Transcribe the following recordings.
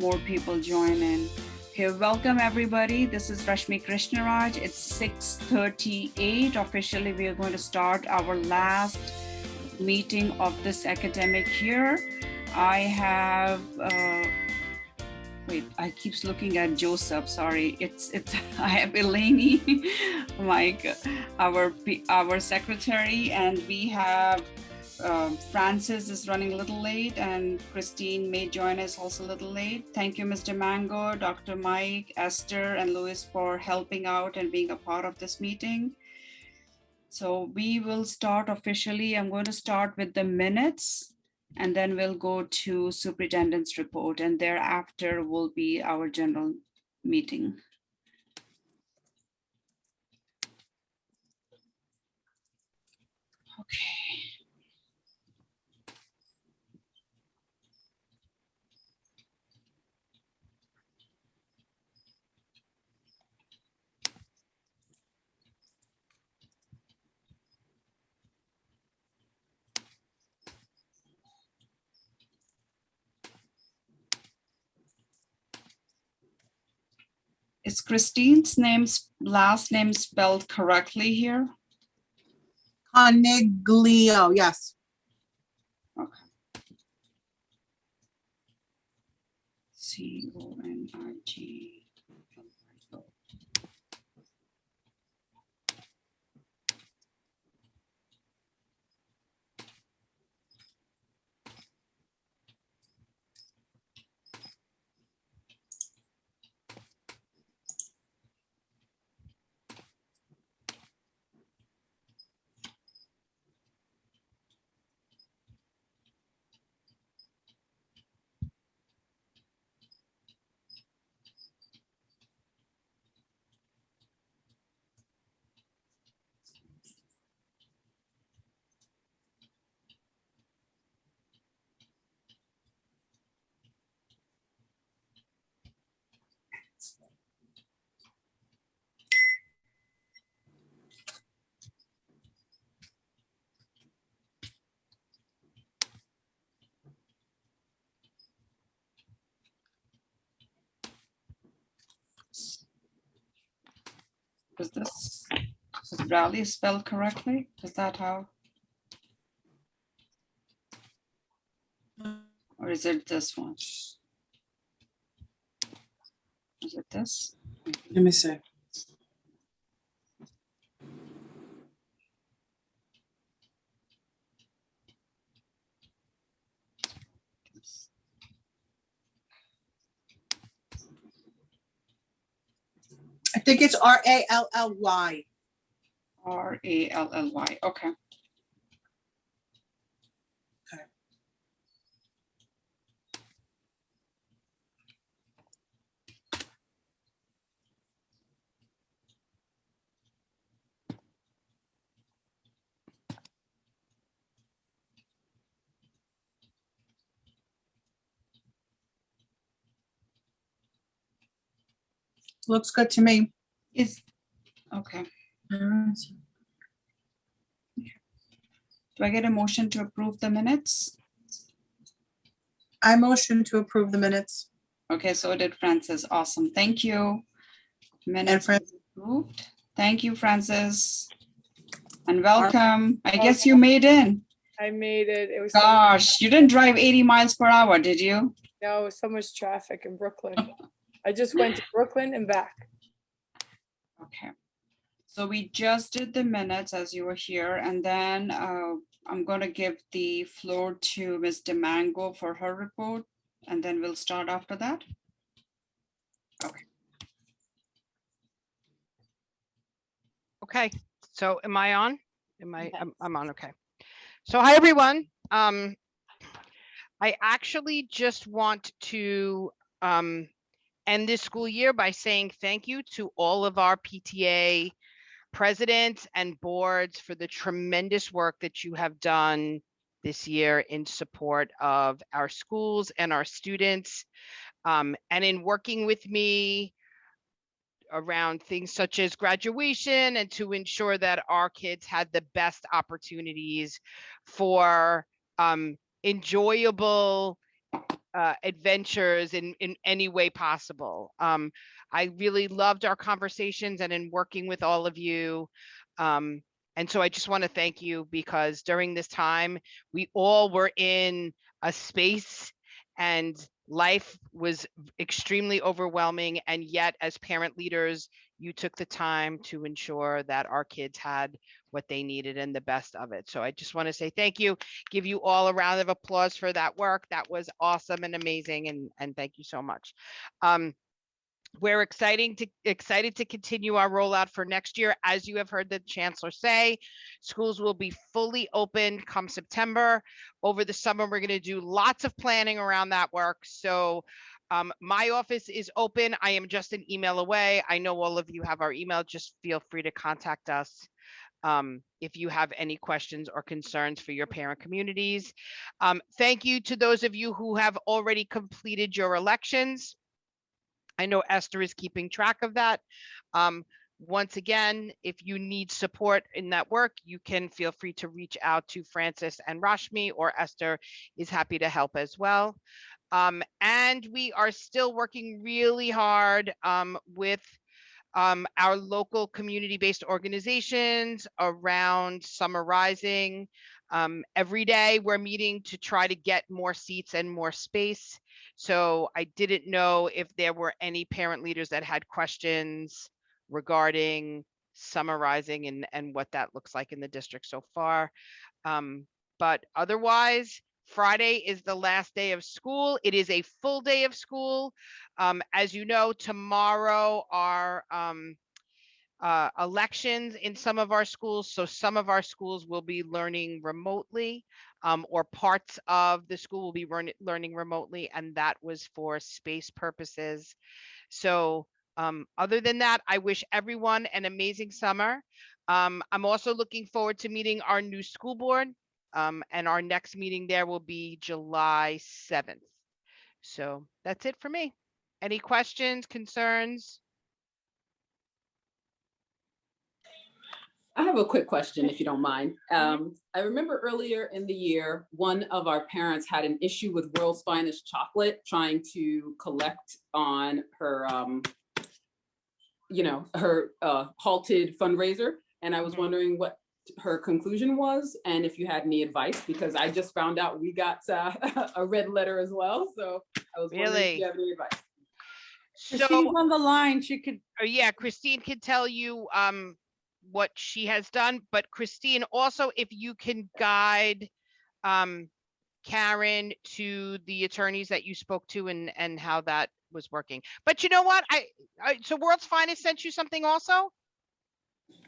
more people join in. Okay, welcome everybody. This is Rashmi Krishnaraj. It's 6:38. Officially, we are going to start our last meeting of this academic year. I have, wait, I keep looking at Joseph, sorry. I have Eleni, Mike, our secretary, and we have Francis is running a little late, and Christine may join us also a little late. Thank you, Mr. Mango, Dr. Mike, Esther, and Louis for helping out and being a part of this meeting. So we will start officially. I'm going to start with the minutes, and then we'll go to superintendent's report, and thereafter will be our general meeting. Okay. Is Christine's last name spelled correctly here? Coniglio, yes. Okay. C-O-N-I-G-L-I-O. Is this rally spelled correctly? Is that how? Or is it this one? Is it this? Let me see. I think it's R-A-L-L-Y. R-A-L-L-Y. Okay. Okay. Looks good to me. Okay. Do I get a motion to approve the minutes? I motion to approve the minutes. Okay, so did Francis. Awesome. Thank you. Minutes approved. Thank you, Francis. And welcome. I guess you made in. I made it. It was Gosh, you didn't drive 80 miles per hour, did you? no, so much traffic in Brooklyn. I just went to Brooklyn and back. Okay. So we just did the minutes as you were here, and then I'm going to give the floor to Ms. DeMango for her report, and then we'll start after that. Okay. Okay, so am I on? I'm on, okay. So hi, everyone. I actually just want to end this school year by saying thank you to all of our PTA presidents and boards for the tremendous work that you have done this year in support of our schools and our students, and in working with me around things such as graduation and to ensure that our kids had the best opportunities for enjoyable adventures in any way possible. I really loved our conversations and in working with all of you. And so I just want to thank you, because during this time, we all were in a space and life was extremely overwhelming. And yet, as parent leaders, you took the time to ensure that our kids had what they needed and the best of it. So I just want to say thank you, give you all a round of applause for that work. That was awesome and amazing. And thank you so much. We're excited to continue our rollout for next year. As you have heard the chancellor say, schools will be fully open come September. Over the summer, we're going to do lots of planning around that work. So my office is open. I am just an email away. I know all of you have our email. Just feel free to contact us if you have any questions or concerns for your parent communities. Thank you to those of you who have already completed your elections. I know Esther is keeping track of that. Once again, if you need support in that work, you can feel free to reach out to Francis and Rashmi, or Esther is happy to help as well. And we are still working really hard with our local community-based organizations around Summer Rising. Every day we're meeting to try to get more seats and more space. So I didn't know if there were any parent leaders that had questions regarding Summer Rising and what that looks like in the district so far. But otherwise, Friday is the last day of school. It is a full day of school. As you know, tomorrow are elections in some of our schools. So some of our schools will be learning remotely, or parts of the school will be learning remotely, and that was for space purposes. So other than that, I wish everyone an amazing summer. I'm also looking forward to meeting our new school board, and our next meeting there will be July 7th. So that's it for me. Any questions, concerns? I have a quick question, if you don't mind. I remember earlier in the year, one of our parents had an issue with World's Finest Chocolate, trying to collect on her, her halted fundraiser. And I was wondering what her conclusion was, and if you had any advice, because I just found out we got a red letter as well. So I was wondering if you have any advice. She's So, on the line. She could. yeah, Christine could tell you what she has done, but Christine, also, if you can guide Karen to the attorneys that you spoke to and how that was working. But you know what? So World's Finest sent you something also?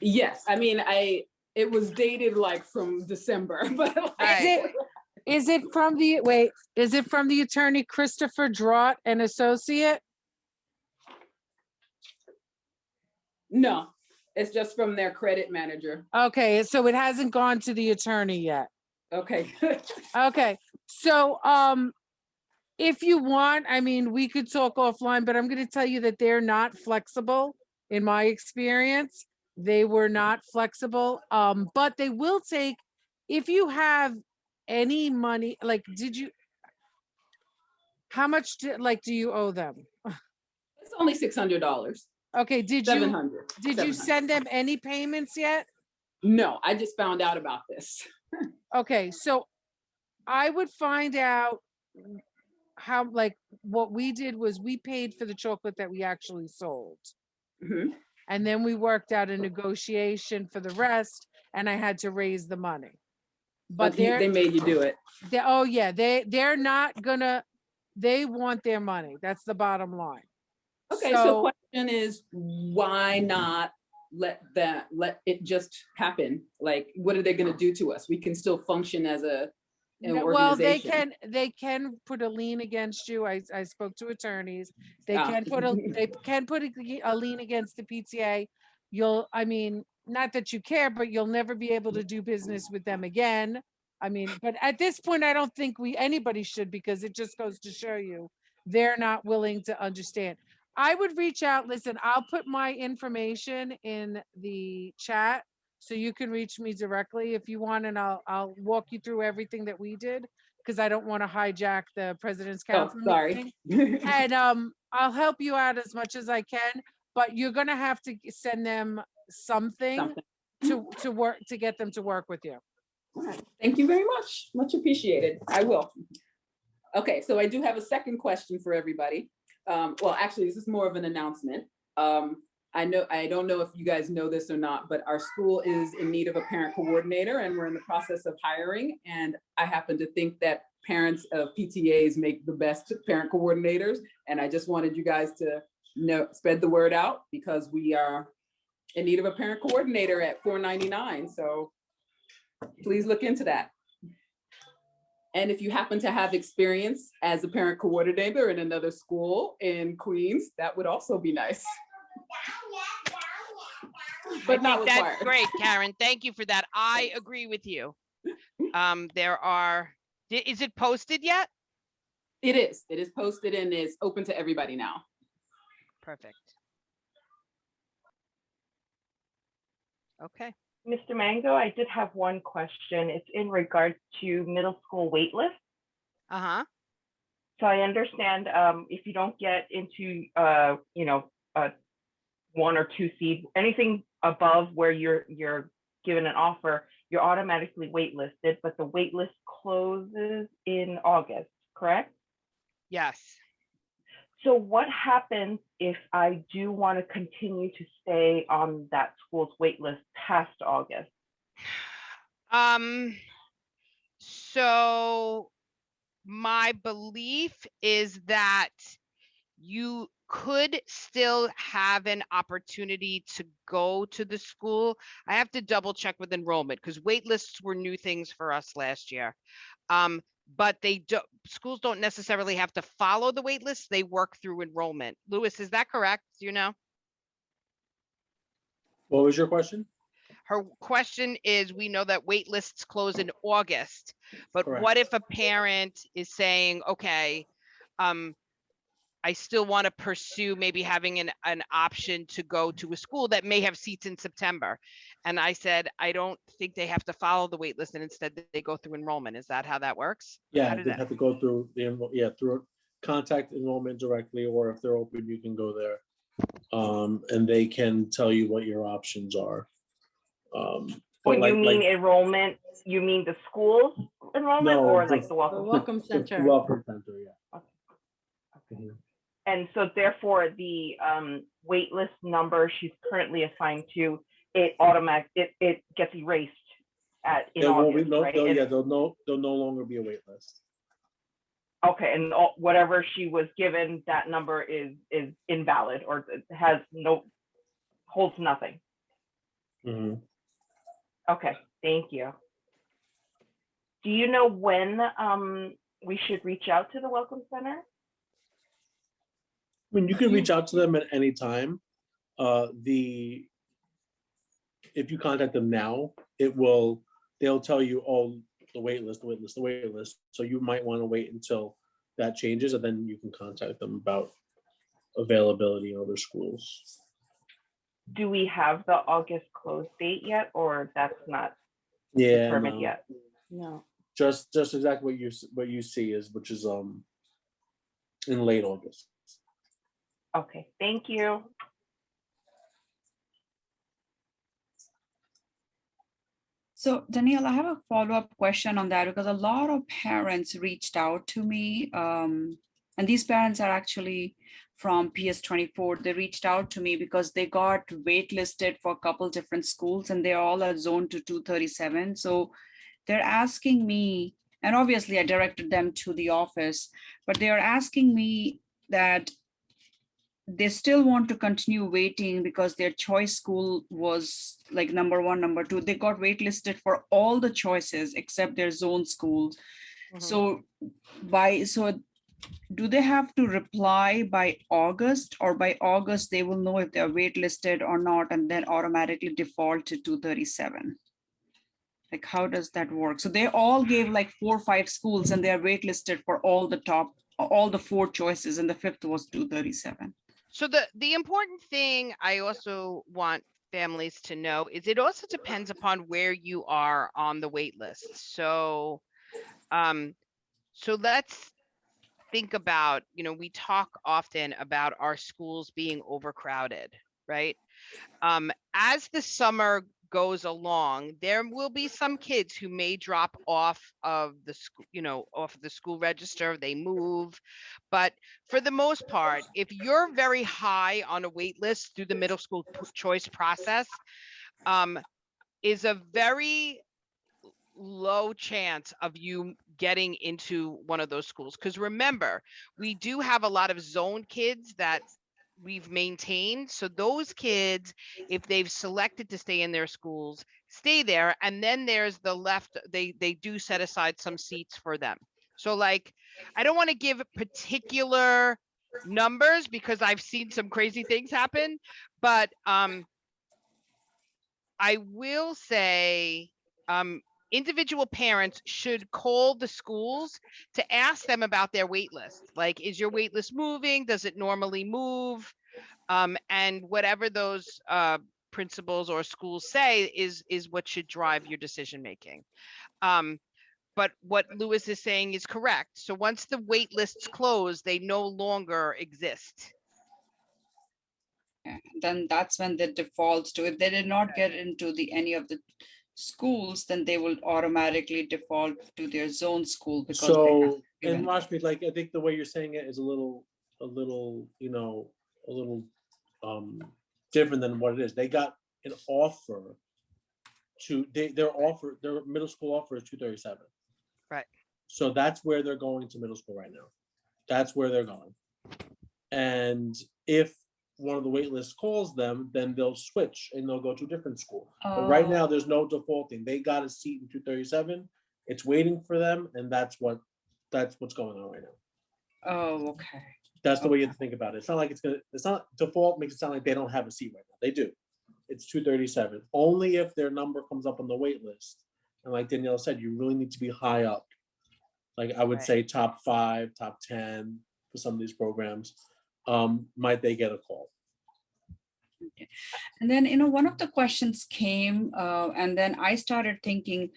Yes, I mean, it was dated like from December, but like, Is it from the attorney Christopher Draught and Associate? no, it's just from their credit manager. Okay, so it hasn't gone to the attorney yet. Okay. Okay, so if you want, I mean, we could talk offline, but I'm going to tell you that they're not flexible. In my experience, they were not flexible, but they will take, if you have any money, like, how much do you owe them? It's only $600. Okay, did you 700. send them any payments yet? No, I just found out about this. Okay, so I would find out how, like, what we did was we paid for the chocolate that we actually sold. Mhm. And then we worked out a negotiation for the rest, and I had to raise the money. But Okay, they made you do it. oh yeah, they're not gonna, they want their money. That's the bottom line. Okay, so question is, why not let it just happen? Like, what are they going to do to us? We can still function as an well, they organization. can put a lien against you. I spoke to attorneys. They can put a lien against the PTA. I mean, not that you care, but you'll never be able to do business with them again. I mean, but at this point, I don't think anybody should, because it just goes to show you they're not willing to understand. I would reach out. Listen, I'll put my information in the chat so you can reach me directly if you want, and I'll walk you through everything that we did. because I don't want to hijack the president's Oh, council sorry. meeting. And I'll help you out as much as I can, but you're gonna have to send them something to work, to get them to work with you. All right. Thank you very much. Much appreciated. I will. Okay, so I do have a second question for everybody. Well, actually, this is more of an announcement. I don't know if you guys know this or not, but our school is in need of a parent coordinator, and we're in the process of hiring. And I happen to think that parents of PTAs make the best parent coordinators. And I just wanted you guys to spread the word out, because we are in need of a parent coordinator at $4.99. So please look into that. And if you happen to have experience as a parent coordinator in another school in Queens, that would also be nice. But not required. That's great, Karen. Thank you for that. I agree with you. Is it posted yet? It is. It is posted and is open to everybody now. Perfect. Okay. Mr. Mango, I did have one question. It's in regards to middle school waitlist. Uh-huh. So I understand if you don't get into, one or two seed, anything above where you're given an offer, you're automatically waitlisted, but the waitlist closes in August, correct? Yes. So what happens if I do want to continue to stay on that school's wait list past August? So my belief is that you could still have an opportunity to go to the school. I have to double check with enrollment, because wait lists were new things for us last year. But schools don't necessarily have to follow the wait list. They work through enrollment. Louis, is that correct? Do you know? What was your question? Her question is, we know that wait lists close in August, but Correct. what if a parent is saying, okay, I still want to pursue maybe having an option to go to a school that may have seats in September. And I said, I don't think they have to follow the wait list, and instead they go through enrollment. Is that how that works? Yeah, they have to go through through contact enrollment directly, or if they're open, you can go there. And they can tell you what your options are. When you mean enrollment, you mean the school's enrollment, or like the welcome center? The welcome center, yeah. Okay. And so therefore the wait list number she's currently assigned to, it gets erased in August, right? Yeah, there'll no longer be a wait list. Okay, and whatever she was given, that number is invalid, or holds nothing. Mm-hmm. Okay, thank you. Do you know when we should reach out to the Welcome Center? I mean, you can reach out to them at any time. If you contact them now, they'll tell you, oh, the wait list. So you might want to wait until that changes, and then you can contact them about availability in other schools. Do we have the August close date yet, or that's not determined yet? No. Just exactly what you see which is in late August. Okay, thank you. So Danielle, I have a follow-up question on that, because a lot of parents reached out to me, and these parents are actually from PS24. They reached out to me because they got waitlisted for a couple different schools, and they all are zoned to 237. So they're asking me, and obviously I directed them to the office, but they are asking me that they still want to continue waiting because their choice school was like number one, number two. They got waitlisted for all the choices except their zone schools. Mm-hmm. So do they have to reply by August, or by August they will know if they're waitlisted or not, and then automatically default to 237? Like, how does that work? So they all gave like 4 or 5 schools, and they're waitlisted for all the 4 choices, and the 5th was 237. So the important thing I also want families to know is it also depends upon where you are on the wait list. So So let's think about, we talk often about our schools being overcrowded, right? As the summer goes along, there will be some kids who may drop off of the school, off the school register, they move. But for the most part, if you're very high on a wait list through the middle school choice process, is a very low chance of you getting into one of those schools. Because remember, we do have a lot of zone kids that we've maintained. So those kids, if they've selected to stay in their schools, stay there. And then there's the left, they do set aside some seats for them. So like, I don't want to give particular numbers because I've seen some crazy things happen, but I will say individual parents should call the schools to ask them about their wait list. Like, is your wait list moving? Does it normally move? And whatever those principals or schools say is what should drive your decision making. But what Lewis is saying is correct. So once the wait lists close, they no longer exist. Then that's when they default to, if they did not get into any of the schools, then they will automatically default to their zone school because they have So, and given. Rashmi, like, I think the way you're saying it is a little, different than what it is. They got an offer to, their middle school offer is 237. Right. So that's where they're going to middle school right now. That's where they're going. And if one of the wait lists calls them, then they'll switch and they'll go to a different school. But right now, there's no defaulting. They got a seat in 237. It's waiting for them, and that's what's going on right now. Oh, okay. That's the way you have to think about it. It's not like it's not default makes it sound like they don't have a seat right now. They do. It's 237. Only if their number comes up on the wait list. And like Danielle said, you really need to be high up. Like I would say top 5, top 10 for some of these programs. Might they get a call? Okay. And then, one of the questions came, and then I started thinking,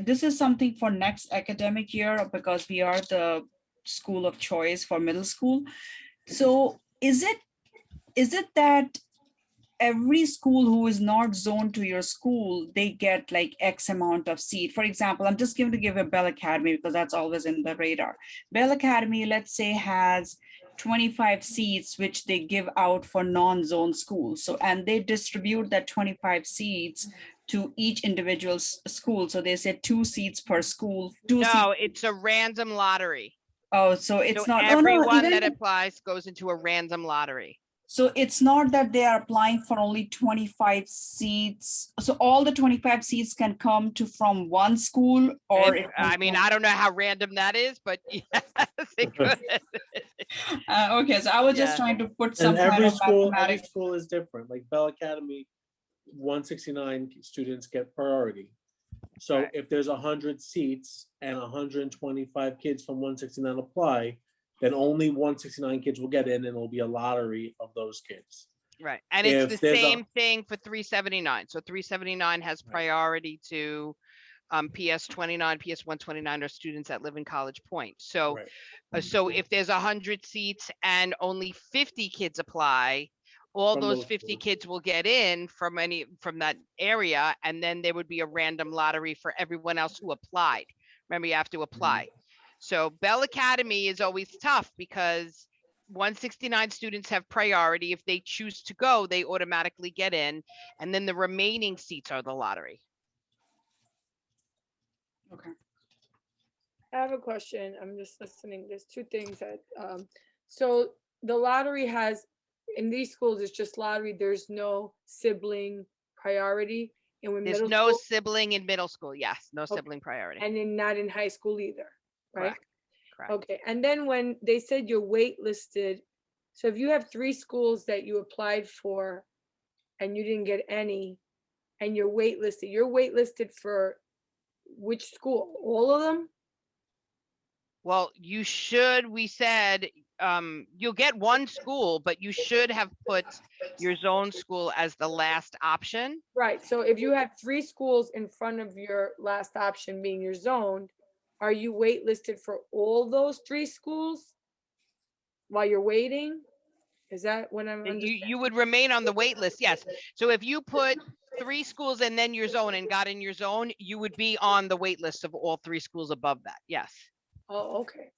this is something for next academic year because we are the school of choice for middle school. So is it that every school who is not zoned to your school, they get like X amount of seat? For example, I'm just going to give a Bell Academy because that's always in the radar. Bell Academy, let's say, has 25 seats, which they give out for non-zone schools. So, and they distribute that 25 seats to each individual school. So they said 2 seats per school. No, it's a random lottery. Oh, so it's So not everyone that applies goes into a random lottery. So it's not that they are applying for only 25 seats. So all the 25 seats can come from one school, or I don't know how random that is, but yes, it could. Okay, so I was just trying to put some and kind of every mathematics. school is different. Like Bell Academy, 169 students get priority. So if there's 100 seats and 125 kids from 169 apply, then only 169 kids will get in, and it'll be a lottery of those kids. Right, and it's the same thing for 379. So 379 has priority to PS29, PS129 are students that live in College Point. So, so if there's 100 seats and only 50 kids apply, all those 50 kids will get in from that area, and then there would be a random lottery for everyone else who applied. Remember, you have to apply. So Bell Academy is always tough because 169 students have priority. If they choose to go, they automatically get in, and then the remaining seats are the lottery. Okay. I have a question. I'm just listening. There's 2 things that, so the lottery has, in these schools, it's just lottery. There's no sibling priority. And when there's no sibling in middle school. Yes, no sibling priority. And then not in high school either, right? Correct. Okay. And then when they said you're waitlisted, so if you have 3 schools that you applied for and you didn't get any, and you're waitlisted for which school? All of them? Well, you should, we said, you'll get one school, but you should have put your zone school as the last option. Right. So if you have 3 schools in front of your last option being your zone, are you waitlisted for all those 3 schools while you're waiting? Is that what I'm understanding? You would remain on the wait list, yes. So if you put 3 schools and then your zone and got in your zone, you would be on the wait list of all 3 schools above that, yes. Oh, okay.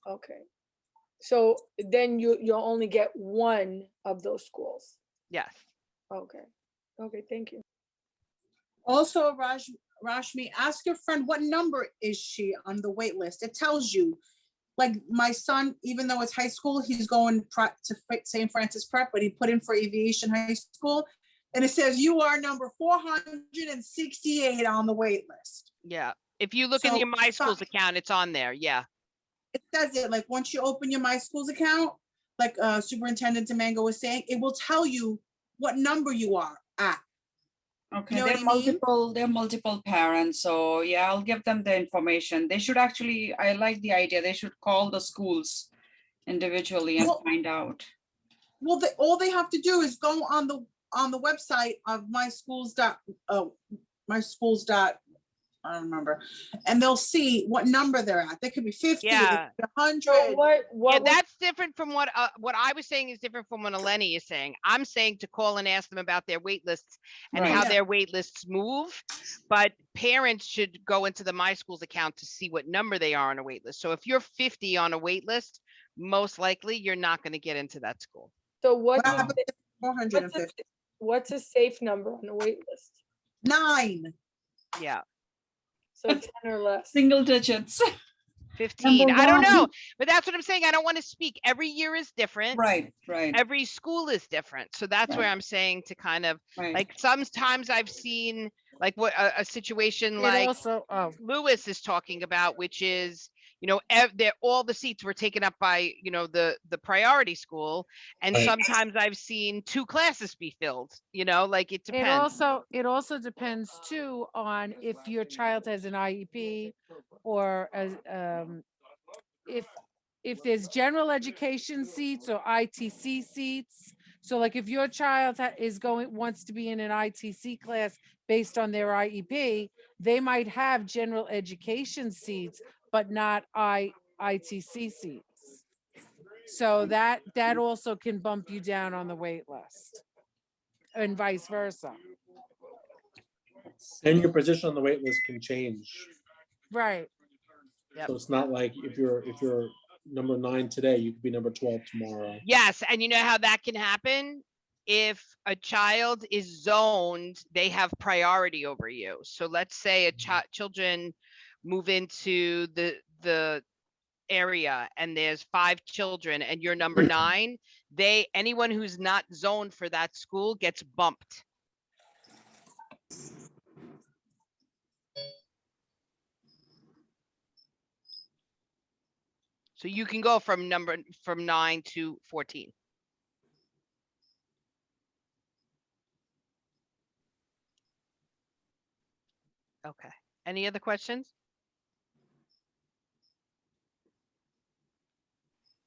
Okay. So then you'll only get one of those schools. Yes. Okay. Okay, thank you. Also, Rashmi, ask your friend what number is she on the wait list. It tells you. Like my son, even though it's high school, he's going to St. Francis Prep, but he put in for aviation high school. And it says you are number 468 on the wait list. Yeah. If you look in your My Schools account, it's on there. Yeah. It says it, like once you open your My Schools account, like Superintendent Domingo was saying, it will tell you what number you are at. Okay, You know there what are I mean? multiple parents, so yeah, I'll give them the information. They should actually, I like the idea, they should call the schools individually and Well- find out. Well, all they have to do is go on the website of my schools. I don't remember, and they'll see what number they're at. They could be 50, Yeah. 100. So what Yeah, was- that's different from what I was saying is different from what Eleni is saying. I'm saying to call and ask them about their wait lists and Right. how Yeah. their wait lists move. But parents should go into the My Schools account to see what number they are on a wait list. So if you're 50 on a wait list, most likely you're not going to get into that school. So What what's happens if 450? what's a safe number on the wait list? 9. Yeah. So 10 or less. Single digits. 15. Number I don't know, one. but that's what I'm saying. I don't want to speak. Every year is different. Right. Every school is different. So that's where Right. I'm saying to kind of Right. like sometimes I've seen like what a situation It like also, oh, Lewis is talking about, which is, you know, all the seats were taken up by, you know, the priority school. And Right. sometimes I've seen 2 classes be filled, you know, like it it depends. also depends too on if your child has an IEP or as, if there's general education seats or ITC seats. So like if your child wants to be in an ITC class based on their IEP, they might have general education seats, but not ITC seats. So that also can bump you down on the wait list and vice versa. And your position on the wait list can change. Right. Yep. So it's not like if you're number 9 today, you could be number 12 tomorrow. Yes, and you know how that can happen? If a child is zoned, they have priority over you. So let's say children move into the area and there's 5 children and you're number 9, anyone who's not zoned for that school gets bumped. So you can go from 9 to 14. Okay. Any other questions?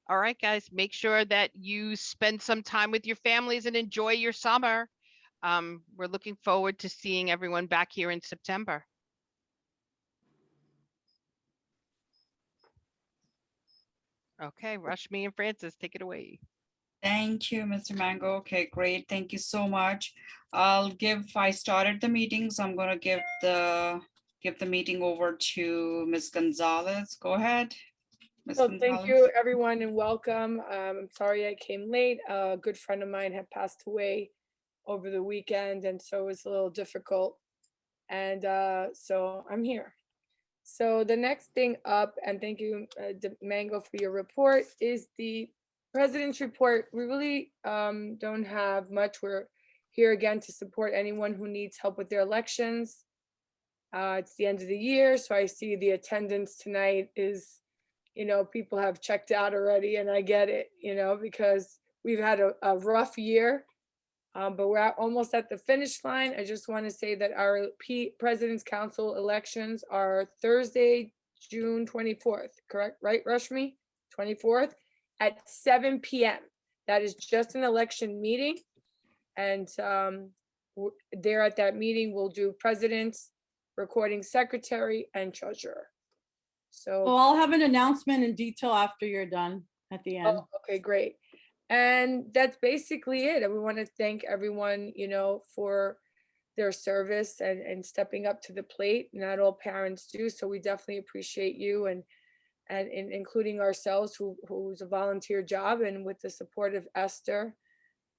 All right, guys, make sure that you spend some time with your families and enjoy your summer. We're looking forward to seeing everyone back here in September. Okay, Rashmi and Francis, take it away. Thank you, Mr. Mango. Okay, great. Thank you so much. I started the meeting, so I'm gonna give the meeting over to Ms. Gonzalez. Go ahead. Ms. So thank Gonzalez. you, everyone, and welcome. I'm sorry I came late. A good friend of mine had passed away over the weekend, and so it was a little difficult. And so I'm here. So the next thing up, and thank you, Mango, for your report, is the President's report. We really don't have much. We're here again to support anyone who needs help with their elections. It's the end of the year, so I see the attendance tonight is, you know, people have checked out already, and I get it, you know, because we've had a rough year, but we're almost at the finish line. I just want to say that our President's Council elections are Thursday, June 24th, correct? Right, Rashmi? 24th at 7 p.m. That is just an election meeting. And there at that meeting, we'll do presidents, recording secretary, and treasurer. So. So I'll have an announcement in detail after you're done at the end. Oh, okay, great. And that's basically it. And we want to thank everyone, for their service and stepping up to the plate. Not all parents do, so we definitely appreciate you and including ourselves, who's a volunteer job, and with the support of Esther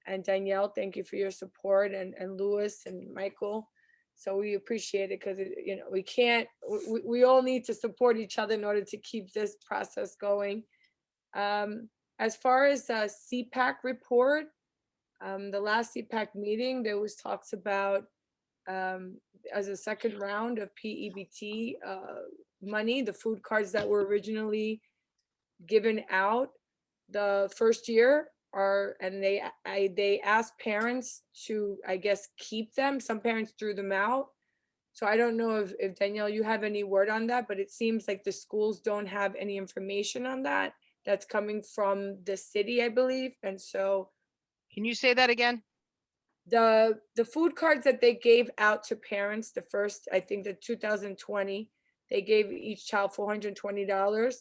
and Danielle. Thank you for your support, and Louis and Michael. So we appreciate it, because we all need to support each other in order to keep this process going. As far as CPAC report, the last CPAC meeting, there was talks about as a second round of PEBT money, the food cards that were originally given out the first year and they asked parents to, I guess, keep them. Some parents threw them out. So I don't know if Danielle, you have any word on that, but it seems like the schools don't have any information on that. That's coming from the city, I believe. And so. Can you say that again? The food cards that they gave out to parents, the first, I think the 2020, they gave each child $420.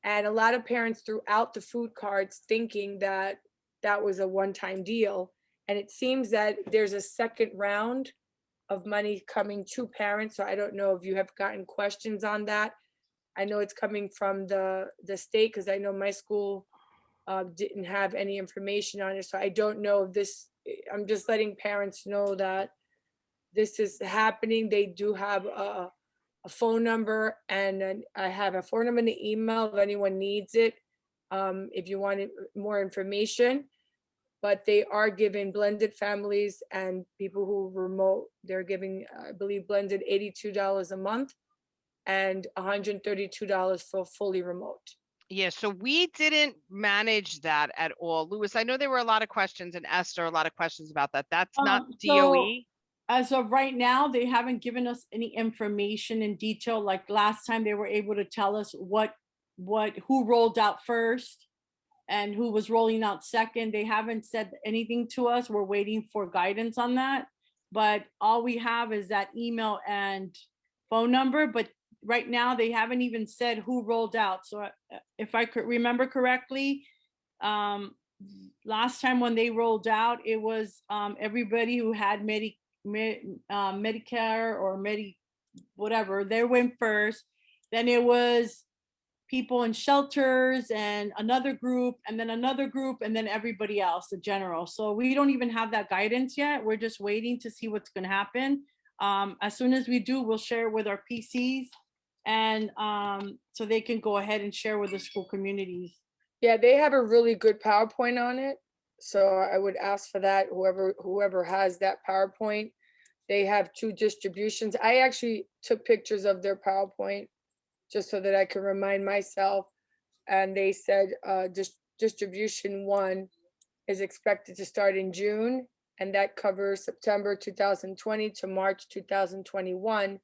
And a lot of parents threw out the food cards thinking that that was a one-time deal. And it seems that there's a second round of money coming to parents. So I don't know if you have gotten questions on that. I know it's coming from the state, because I know my school didn't have any information on it. So I don't know if this, I'm just letting parents know that this is happening. They do have a phone number, and I have a phone number and an email if anyone needs it, if you want more information. But they are giving blended families and people who remote, they're giving, I believe, blended $82 a month and $132 for fully remote. Yeah, so we didn't manage that at all. Louis, I know there were a lot of questions, and Esther, a lot of questions about that. That's not DOE. As of right now, they haven't given us any information in detail. Like last time, they were able to tell us who rolled out first and who was rolling out second. They haven't said anything to us. We're waiting for guidance on that. But all we have is that email and phone number. But right now, they haven't even said who rolled out. So if I could remember correctly, last time when they rolled out, it was everybody who had Medicare or whatever, they went first. Then it was people in shelters and another group, and then another group, and then everybody else, the general. So we don't even have that guidance yet. We're just waiting to see what's going to happen. As soon as we do, we'll share it with our PCs, and so they can go ahead and share with the school communities. Yeah, they have a really good PowerPoint on it. So I would ask for that, whoever has that PowerPoint. They have 2 distributions. I actually took pictures of their PowerPoint just so that I can remind myself. And they said distribution 1 is expected to start in June, and that covers September 2020 to March 2021.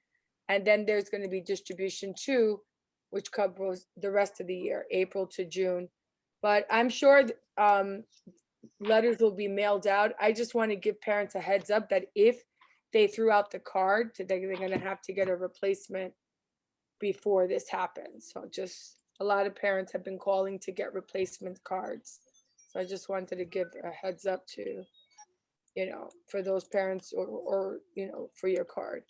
And then there's going to be distribution 2, which covers the rest of the year, April to June. But I'm sure letters will be mailed out. I just want to give parents a heads up that if they threw out the card, they're going to have to get a replacement before this happens. So just a lot of parents have been calling to get replacement cards. So I just wanted to give a heads up to, for those parents or for your card.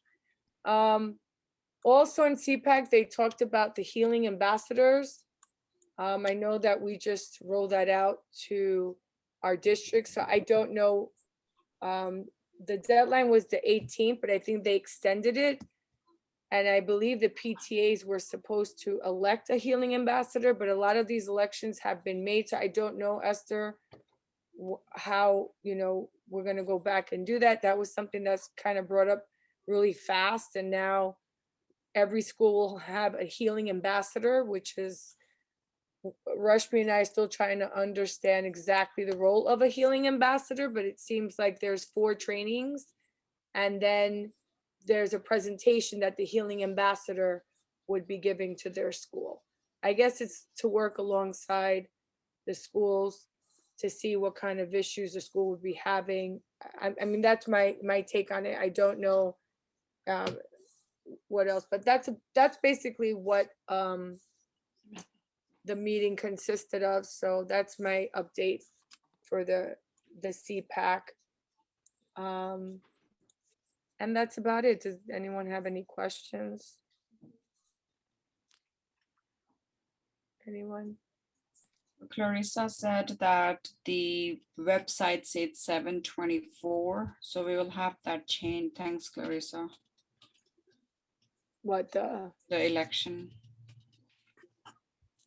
Also in CPAC, they talked about the healing ambassadors. I know that we just rolled that out to our district, so I don't know. The deadline was the 18th, but I think they extended it. And I believe the PTAs were supposed to elect a healing ambassador, but a lot of these elections have been made. So I don't know, Esther, how, we're going to go back and do that. That was something that's kind of brought up really fast. And now every school will have a healing ambassador, which is, Rashmi and I are still trying to understand exactly the role of a healing ambassador, but it seems like there's 4 trainings, and then there's a presentation that the healing ambassador would be giving to their school. I guess it's to work alongside the schools to see what kind of issues the school would be having. I mean, that's my take on it. I don't know what else, but that's basically what the meeting consisted of. So that's my update for the CPAC. And that's about it. Does anyone have any questions? Anyone? Clarissa said that the website said 7:24, so we will have that change. Thanks, Clarissa. What The election.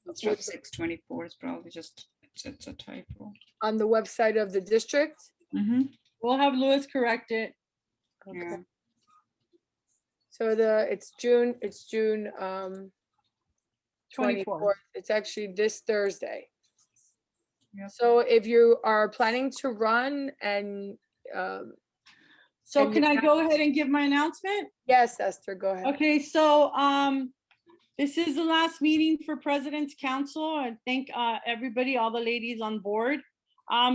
Instead of 6:24 is probably just, it's a typo. on the website of the district? We'll have Louis correct it. Okay. Yeah. So it's June 24th. It's actually this Thursday. Yep. So if you are planning to run and So And can you I have- go ahead and give my announcement? yes, Esther, go ahead. Okay, so this is the last meeting for President's Council. I thank everybody, all the ladies on board.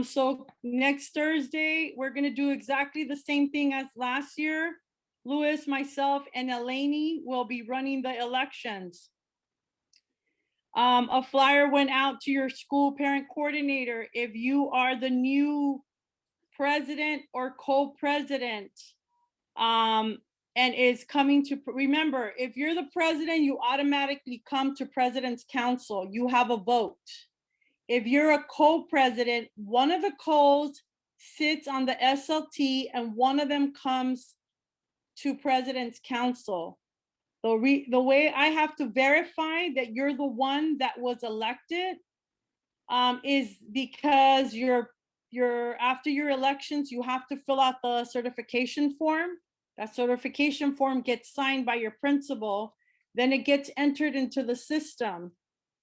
So next Thursday, we're gonna do exactly the same thing as last year. Louis, myself, and Eleni will be running the elections. A flyer went out to your school parent coordinator. If you are the new president or co-president, and is coming to, remember, if you're the president, you automatically come to President's Council. You have a vote. If you're a co-president, one of the co's sits on the SLT and one of them comes to President's Council. The way I have to verify that you're the one that was elected is because after your elections, you have to fill out the certification form. That certification form gets signed by your principal, then it gets entered into the system.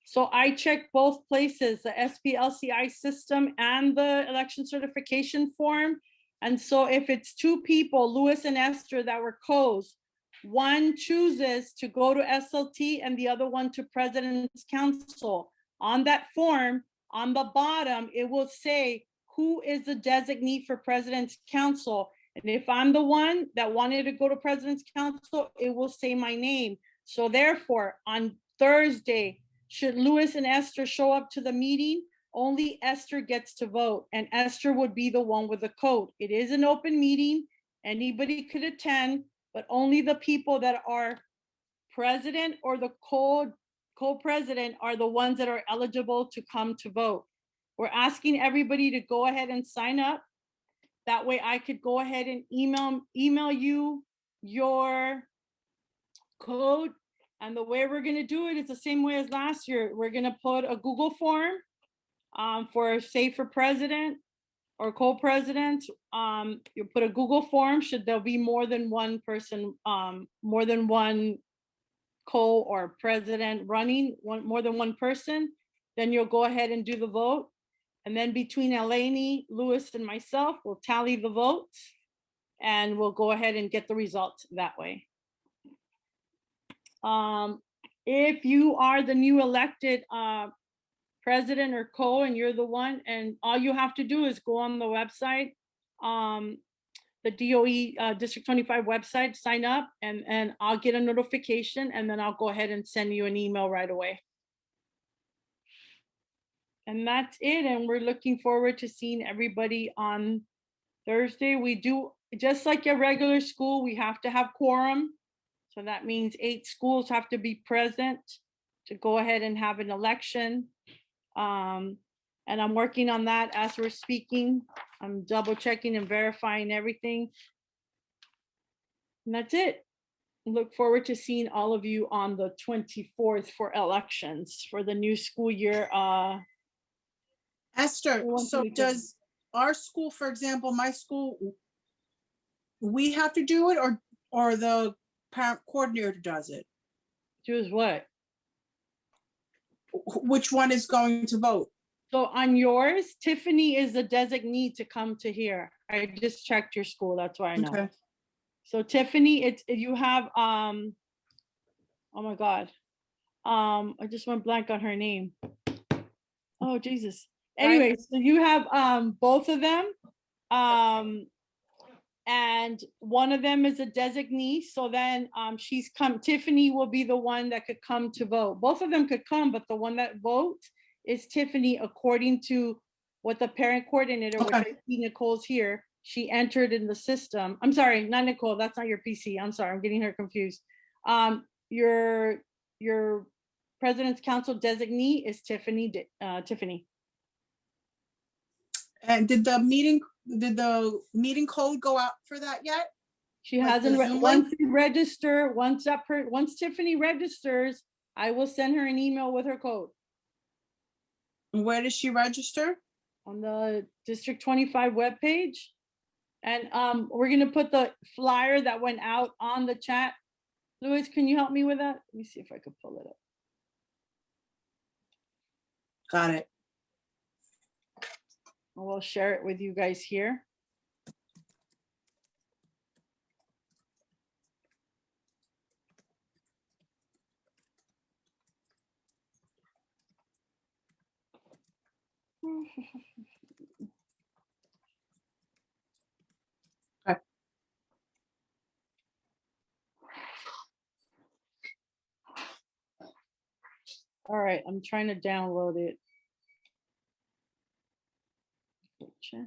So I check both places, the SPLCI system and the election certification form. And so if it's two people, Louis and Esther, that were co's, one chooses to go to SLT and the other one to President's Council. On that form, on the bottom, it will say who is the designee for President's Council. And if I'm the one that wanted to go to President's Council, it will say my name. So therefore, on Thursday, should Louis and Esther show up to the meeting, only Esther gets to vote, and Esther would be the one with the code. It is an open meeting. Anybody could attend, but only the people that are president or the co-president are the ones that are eligible to come to vote. We're asking everybody to go ahead and sign up. That way I could go ahead and email you your code. And the way we're gonna do it is the same way as last year. We're gonna put a Google form for say for president or co-president. You put a Google form, should there be more than one person, more than one co or president running, more than one person, then you'll go ahead and do the vote. And then between Eleni, Louis, and myself, we'll tally the votes and we'll go ahead and get the results that way. If you are the new elected president or co and you're the one, and all you have to do is go on the website, the DOE District 25 website, sign up, and I'll get a notification and then I'll go ahead and send you an email right away. And that's it. And we're looking forward to seeing everybody on Thursday. We do, just like a regular school, we have to have quorum. So that means 8 schools have to be present to go ahead and have an election. And I'm working on that as we're speaking. I'm double checking and verifying everything. And that's it. Look forward to seeing all of you on the 24th for elections for the new school year. Esther, want so to make does our school, for example, my school, we have to do it or the parent coordinator does it? Choose what? Which one is going to vote? So on yours, Tiffany is the designee to come to here. I just checked your school, that's why I know. Okay. So Tiffany, you have, oh my God. I just went blank on her name. Oh, Jesus. Anyway, so you have both of them. and one of them is a designee. So then Tiffany will be the one that could come to vote. Both of them could come, but the one that votes is Tiffany, according to what the parent coordinator, which I see Nicole's here, she entered in the system. I'm sorry, not Nicole, that's not your PC. I'm sorry, I'm getting her confused. Your President's Council designee is Tiffany. Tiffany. And did the meeting code go out for that yet? She Like hasn't, the Zoom once link? you register, once Tiffany registers, I will send her an email with her code And where does she register? on the District 25 webpage. And we're gonna put the flyer that went out on the chat. Louis, can you help me with that? Let me see if I could pull it up. Got it. We'll share it with you guys here. Okay. All right, I'm trying to download it. Chat.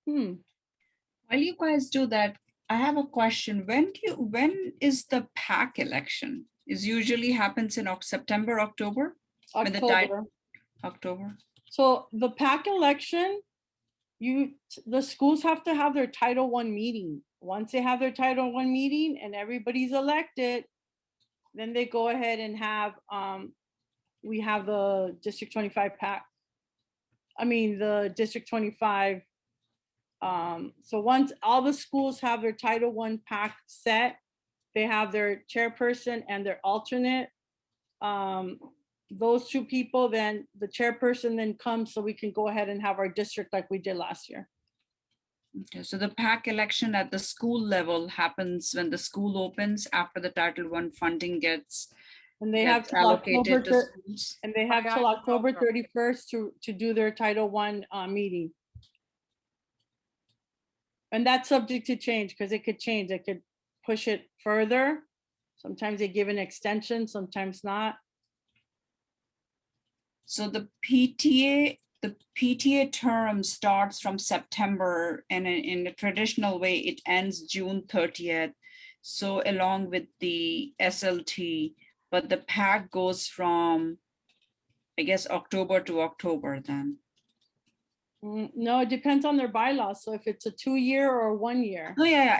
While you guys do that, I have a question. When is the PAC election? Is usually happens in September, October? When the October. October. So the PAC election, the schools have to have their Title I meeting. Once they have their Title I meeting and everybody's elected, then they go ahead and have, we have the District 25 PAC. I mean, the District 25. So once all the schools have their Title I PAC set, they have their chairperson and their alternate. Those two people, then the chairperson then comes so we can go ahead and have our district like we did last year. Okay, so the PAC election at the school level happens when the school opens after the Title I funding gets And they have till allocated to schools. And they have till October 31st to do their Title I meeting. And that's subject to change because it could change. They could push it further. Sometimes they give an extension, sometimes not. So the PTA term starts from September, and in a traditional way, it ends June 30th. So along with the SLT, but the PAC goes from, I guess, October to October then. No, it depends on their bylaws. So if it's a 2-year or 1 year. Oh yeah,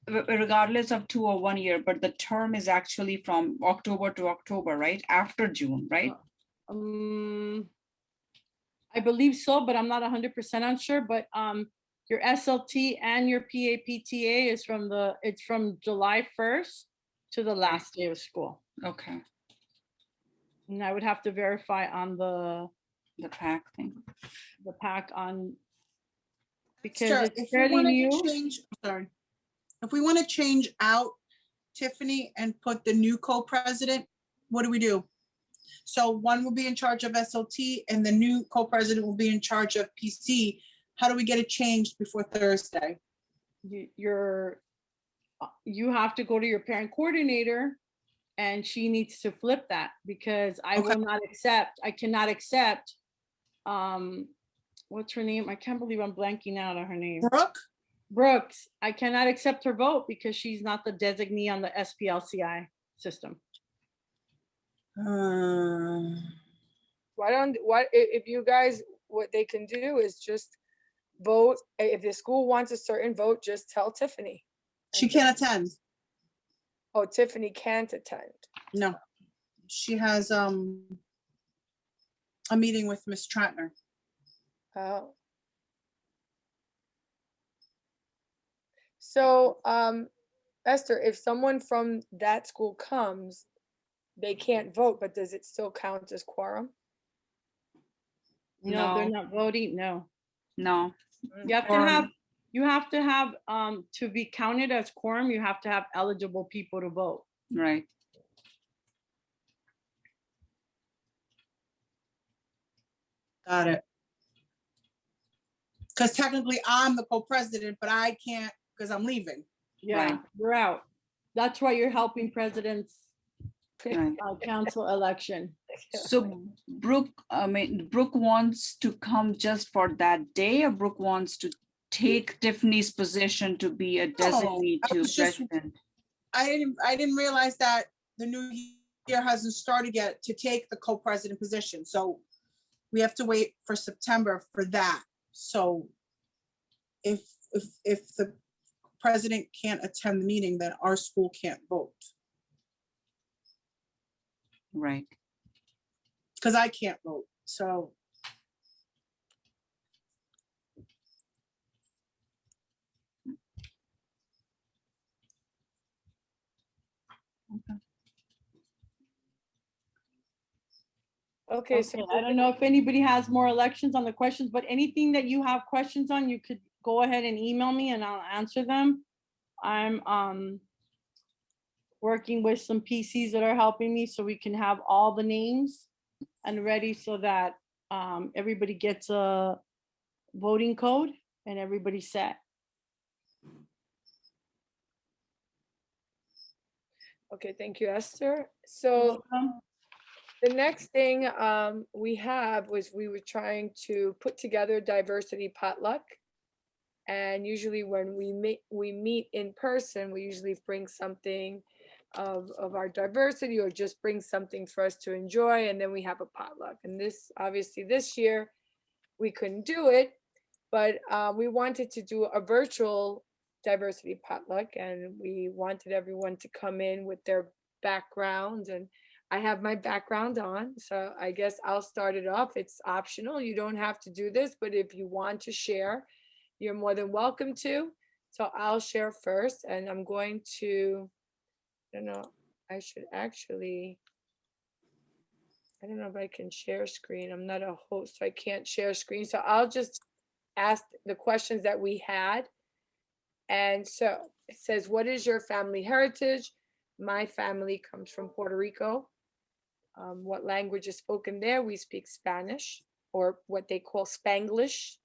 regardless of 2 or 1 year, but the term is actually from October to October, right? After June, right? I believe so, but I'm not 100% unsure. But your SLT and your PAPTA is from July 1st to the last day of school. Okay. And I would have to verify on the PAC thing. The PAC on, because Sure, it's if we fairly wanted new. to change, sorry. If we want to change out Tiffany and put the new co-president, what do we do? So one will be in charge of SLT and the new co-president will be in charge of PC. How do we get it changed before Thursday? You have to go to your parent coordinator and she needs to flip that because I cannot accept, what's her name? I can't believe I'm blanking out on her name. Brooks. I cannot accept her vote because she's not the designee on the SPLCI system. If you guys, what they can do is just vote. If the school wants a certain vote, just tell Tiffany. She can't attend. Oh, Tiffany can't attend. No, she has a meeting with Miss Trotner. Oh. So, Esther, if someone from that school comes, they can't vote, but does it still count as quorum? No, they're not voting. No. No. You have to have to be counted as quorum, you have to have eligible people to vote. Right. Got it. Because technically I'm the co-president, but I can't because I'm leaving. Yeah, Right. you're out. That's why you're helping presidents Right. council election. So Brooke wants to come just for that day, or Brooke wants to take Tiffany's position to be a designee I to was just- president? I didn't realize that the new year hasn't started yet to take the co-president position. So we have to wait for September for that. So if the president can't attend the meeting, then our school can't vote. Right. Because I can't vote. So Okay, so Okay, I don't know if anybody has more elections on the questions, but anything that you have questions on, you could go ahead and email me and I'll answer them. I'm working with some PCs that are helping me so we can have all the names and ready so that everybody gets a voting code and everybody's set. okay, thank you, Esther. So the next thing we have was we were trying to put together diversity potluck. And usually when we meet in person, we usually bring something of our diversity or just bring something for us to enjoy. And then we have a potluck. And this, obviously this year, we couldn't do it, but we wanted to do a virtual diversity potluck. And we wanted everyone to come in with their background. And I have my background on, so I guess I'll start it off. It's optional. You don't have to do this, but if you want to share, you're more than welcome to. So I'll share first, and I'm going to, I don't know, I should actually, I don't know if I can share screen. I'm not a host, so I can't share screen. So I'll just ask the questions that we had. And so it says, what is your family heritage? My family comes from Puerto Rico. What language is spoken there? We speak Spanish, or what they call Spanglish,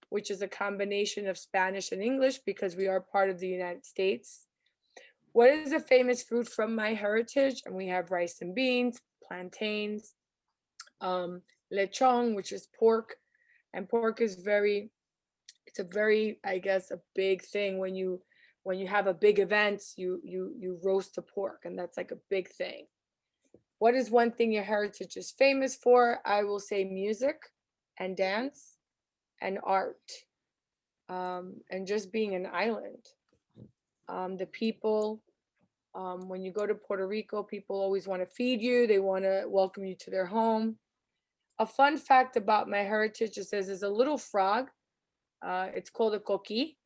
which is a combination of Spanish and English because we are part of the United States. What is a famous food from my heritage? And we have rice and beans, plantains, lechon, which is pork. And pork is it's a very, I guess, a big thing when you have a big event, you roast a pork, and that's like a big thing. What is one thing your heritage is famous for? I will say music and dance and art, and just being an island. The people, when you go to Puerto Rico, people always want to feed you. They want to welcome you to their home. A fun fact about my heritage, it says there's a little frog. It's called a coqui,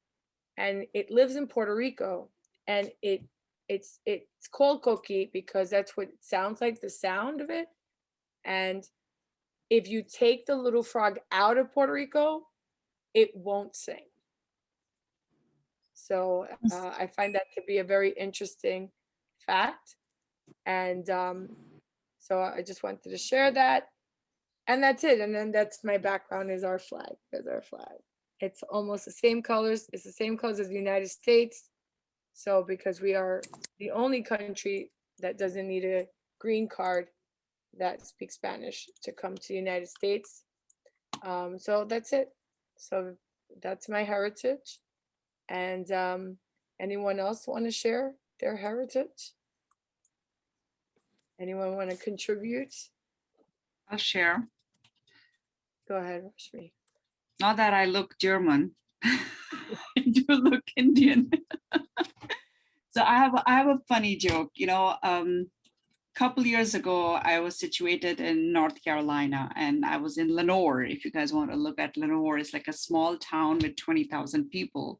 and it lives in Puerto Rico. And it's called coqui because that's what it sounds like, the sound of it. And if you take the little frog out of Puerto Rico, it won't sing. So I find that to be a very interesting fact. And so I just wanted to share that. And that's it. And then that's my background is our flag. There's our flag. It's almost the same colors. It's the same colors as the United States. So because we are the only country that doesn't need a green card that speaks Spanish to come to the United States. So that's it. So that's my heritage. And anyone else want to share their heritage? Anyone want to contribute? I'll share. Go ahead, Rashmi. Not that I look German. I do look Indian. So I have a funny joke. You know, couple years ago, I was situated in North Carolina, and I was in Lenoir. If you guys want to look at Lenoir, it's like a small town with 20,000 people.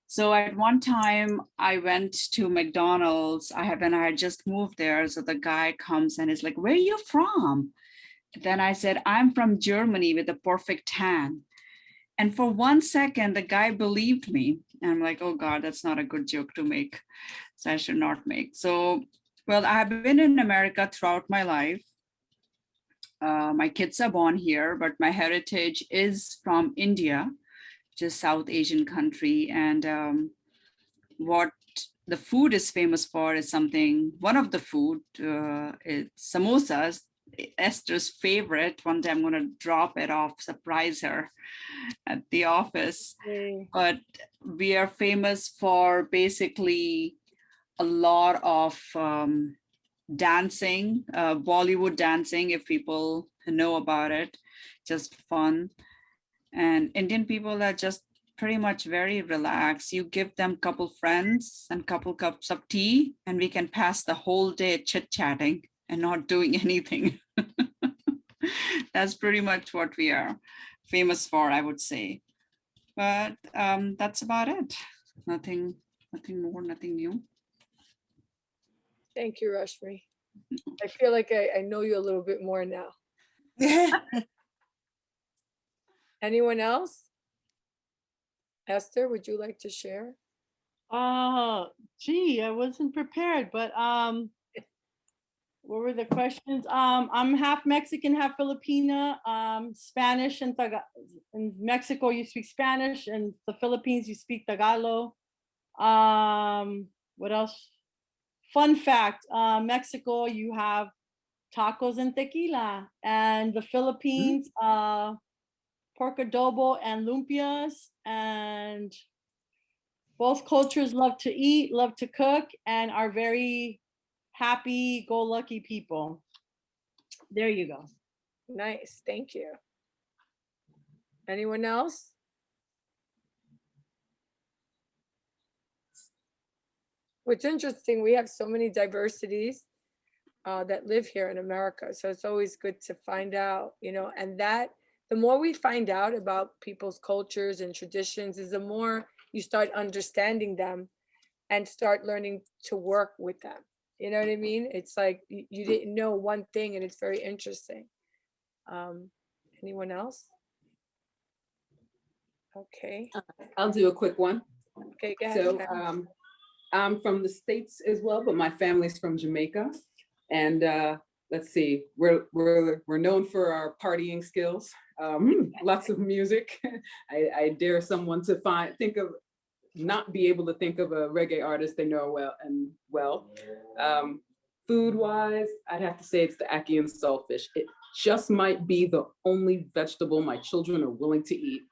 So at one time I went to McDonald's. When I had just moved there. So the guy comes and is like, "Where are you from?" Then I said, "I'm from Germany with a perfect tan." And for 1 second, the guy believed me. And I'm like, oh God, that's not a good joke to make. So I should not make. So, well, I have been in America throughout my life. My kids are born here, but my heritage is from India. just South Asian country. And what the food is famous for is something, one of the food, it's samosas, Esther's favorite. One day I'm going to drop it off, surprise her at the office. But we are famous for basically a lot of dancing, Bollywood dancing, if people know about it, just fun. And Indian people are just pretty much very relaxed. You give them couple friends and couple cups of tea, and we can pass the whole day chit-chatting and not doing anything. That's pretty much what we are famous for, I would say. But that's about it. Nothing more, nothing new. Thank you, Rashmi. I feel like I know you a little bit more now. Anyone else? Esther, would you like to share? Gee, I wasn't prepared, but what were the questions? I'm half Mexican, half Filipina, Spanish and Tagalog. In Mexico, you speak Spanish, and the Philippines, you speak Tagalog. What else? Fun fact, Mexico, you have tacos and tequila, and the Philippines, pork adobo and lumpias, and both cultures love to eat, love to cook, and are very happy-go-lucky people. There you go. Nice, thank you. Anyone else? What's interesting, we have so many diversities that live here in America. So it's always good to find out, you know, and that the more we find out about people's cultures and traditions is the more you start understanding them and start learning to work with them. You know what I mean? It's like you didn't know one thing and it's very interesting. Anyone else? Okay. I'll do a quick one. Okay, go ahead. So I'm from the States as well, but my family's from Jamaica. And let's see, we're known for our partying skills. Lots of music. I dare someone to not be able to think of a reggae artist they know well. Food-wise, I'd have to say it's the ackee and saltfish. It just might be the only vegetable my children are willing to eat.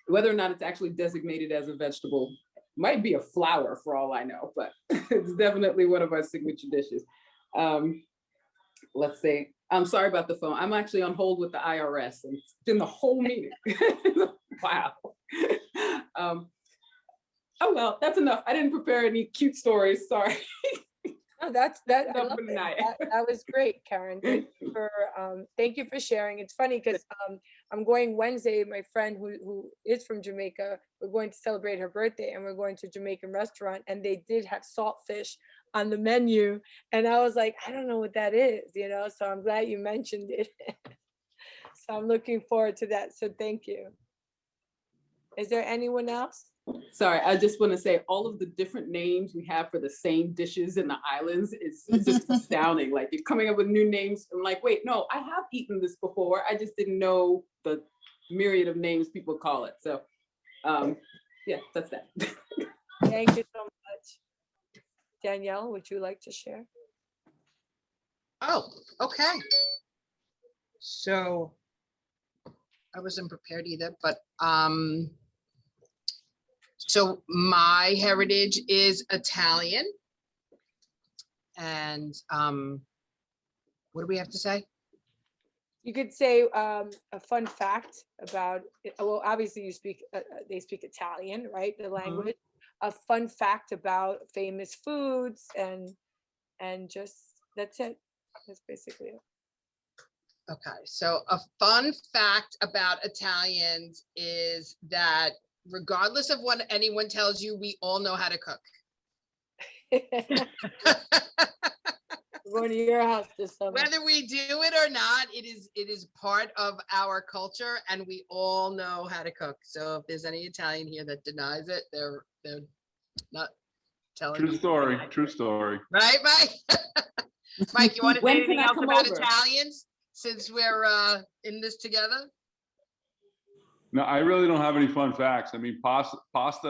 Whether or not it's actually designated as a vegetable, might be a flower for all I know, but it's definitely one of our signature dishes. Let's see. I'm sorry about the phone. I'm actually on hold with the IRS and it's been the whole meeting. Wow. Oh, well, that's enough. I didn't prepare any cute stories. Sorry. No, that was great, Karen. Thank you for sharing. It's funny because I'm going Wednesday. My friend who is from Jamaica, we're going to celebrate her birthday, and we're going to a Jamaican restaurant, and they did have saltfish on the menu, and I was like, I don't know what that is, you know. So I'm glad you mentioned it. So I'm looking forward to that. So thank you. Is there anyone else? Sorry, I just want to say all of the different names we have for the same dishes in the islands is just astounding. Like you're coming up with new names. I'm like, wait, no, I have eaten this before. I just didn't know the myriad of names people call it. So yeah, that's that. Thank you so much. Danielle, would you like to share? Oh, okay. So I wasn't prepared either, but so my heritage is Italian. And what do we have to say? You could say a fun fact about, well, obviously you speak, they speak Italian, right? The language. A fun fact about famous foods and just, that's it. That's basically it. Okay, so a fun fact about Italians is that regardless of what anyone tells you, we all know how to cook. Going to your house this summer. Whether we do it or not, it is part of our culture, and we all know how to cook. So if there's any Italian here that denies it, they're not telling you. True story. Right, Mike? Mike, you want to say anything else about over? Italians since we're in this together? No, I really don't have any fun facts. I mean, pasta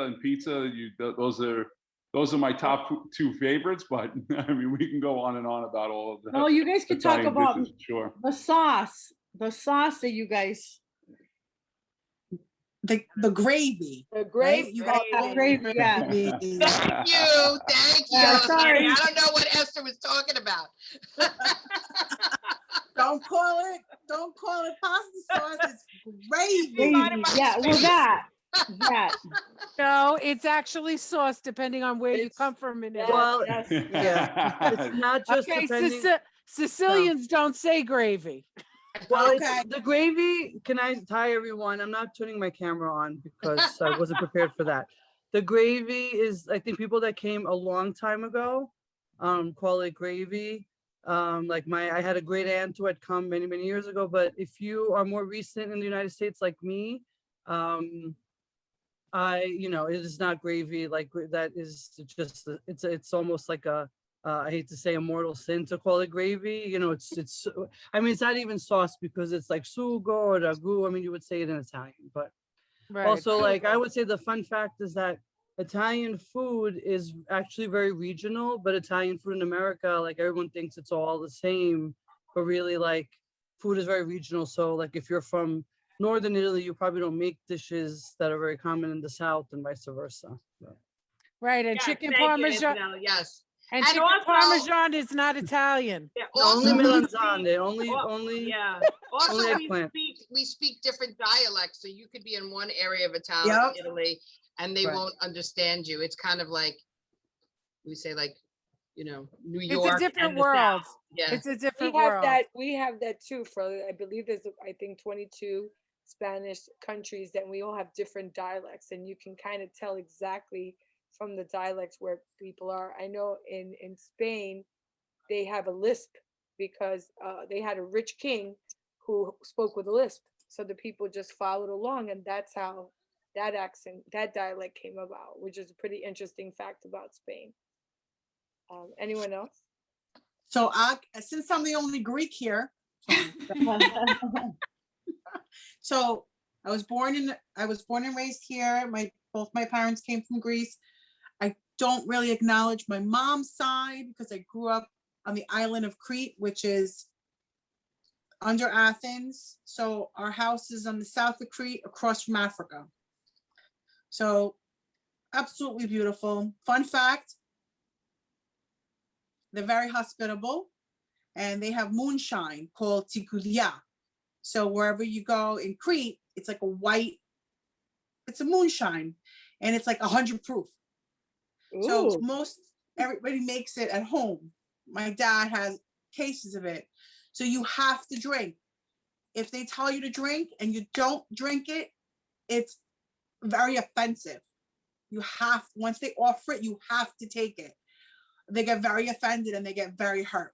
and pizza, those are my top two favorites, but I mean, we can go on and on about all of them. Well, you guys could talk Italian about dishes, sure. the sauce that you guys. The gravy. The right? gravy. You got Gravy, yeah. Thank you, thank you. Yeah, sorry. I don't know what Esther was talking about. Don't call it pasta sauce. It's gravy. Gravy, yeah, well, that. No, it's actually sauce depending on where you It's- come from in it. Well, Yes. yeah, it's not just Okay, depending. Sicilians don't say gravy. Well, Okay. the gravy, hi everyone, I'm not turning my camera on because I wasn't prepared for that. The gravy is, I think people that came a long time ago, call it gravy. Like I had a great aunt who had come many, many years ago, but if you are more recent in the United States like me, it is not gravy, like that is just, it's almost like I hate to say a mortal sin to call it gravy. I mean, it's not even sauce because it's like sugo or ragu. I mean, you would say it in Italian, but Right. also like I would say the fun fact is that Italian food is actually very regional, but Italian food in America, like everyone thinks it's all the same, but really like food is very regional. So like if you're from Northern Italy, you probably don't make dishes that are very common in the South and vice versa. So. Right, and Yes, chicken thank you, parmesan. Isabel, yes. And And chicken also- parmesan is not Italian. Yeah, Only also, melanzane, yeah. Also, only we eggplant. speak different dialects, so you could be in one area of Yep. Italy, and they Right. won't understand you. It's kind of like, we say like, New It's York. a different and the world. South. Yeah. It's a different We have world. that, we have that too, for, I believe there's, I think 22 Spanish countries that we all have different dialects, and you can kind of tell exactly from the dialects where people are. I know in Spain, they have a lisp because they had a rich king who spoke with a lisp. So the people just followed along, and that's how that accent, that dialect came about, which is a pretty interesting fact about Spain. Anyone else? So since I'm the only Greek here, so I was born and raised here. Both my parents came from Greece. I don't really acknowledge my mom's side because I grew up on the island of Crete, which is under Athens. So our house is on the south of Crete, across from Africa. So absolutely beautiful. Fun fact, they're very hospitable, and they have moonshine called tikulia. So wherever you go in Crete, it's like it's a moonshine, and it's like 100 proof. So everybody makes it at home. My dad has cases of it. So you have to drink. If they tell you to drink and you don't drink it, it's very offensive. Once they offer it, you have to take it. They get very offended and they get very hurt.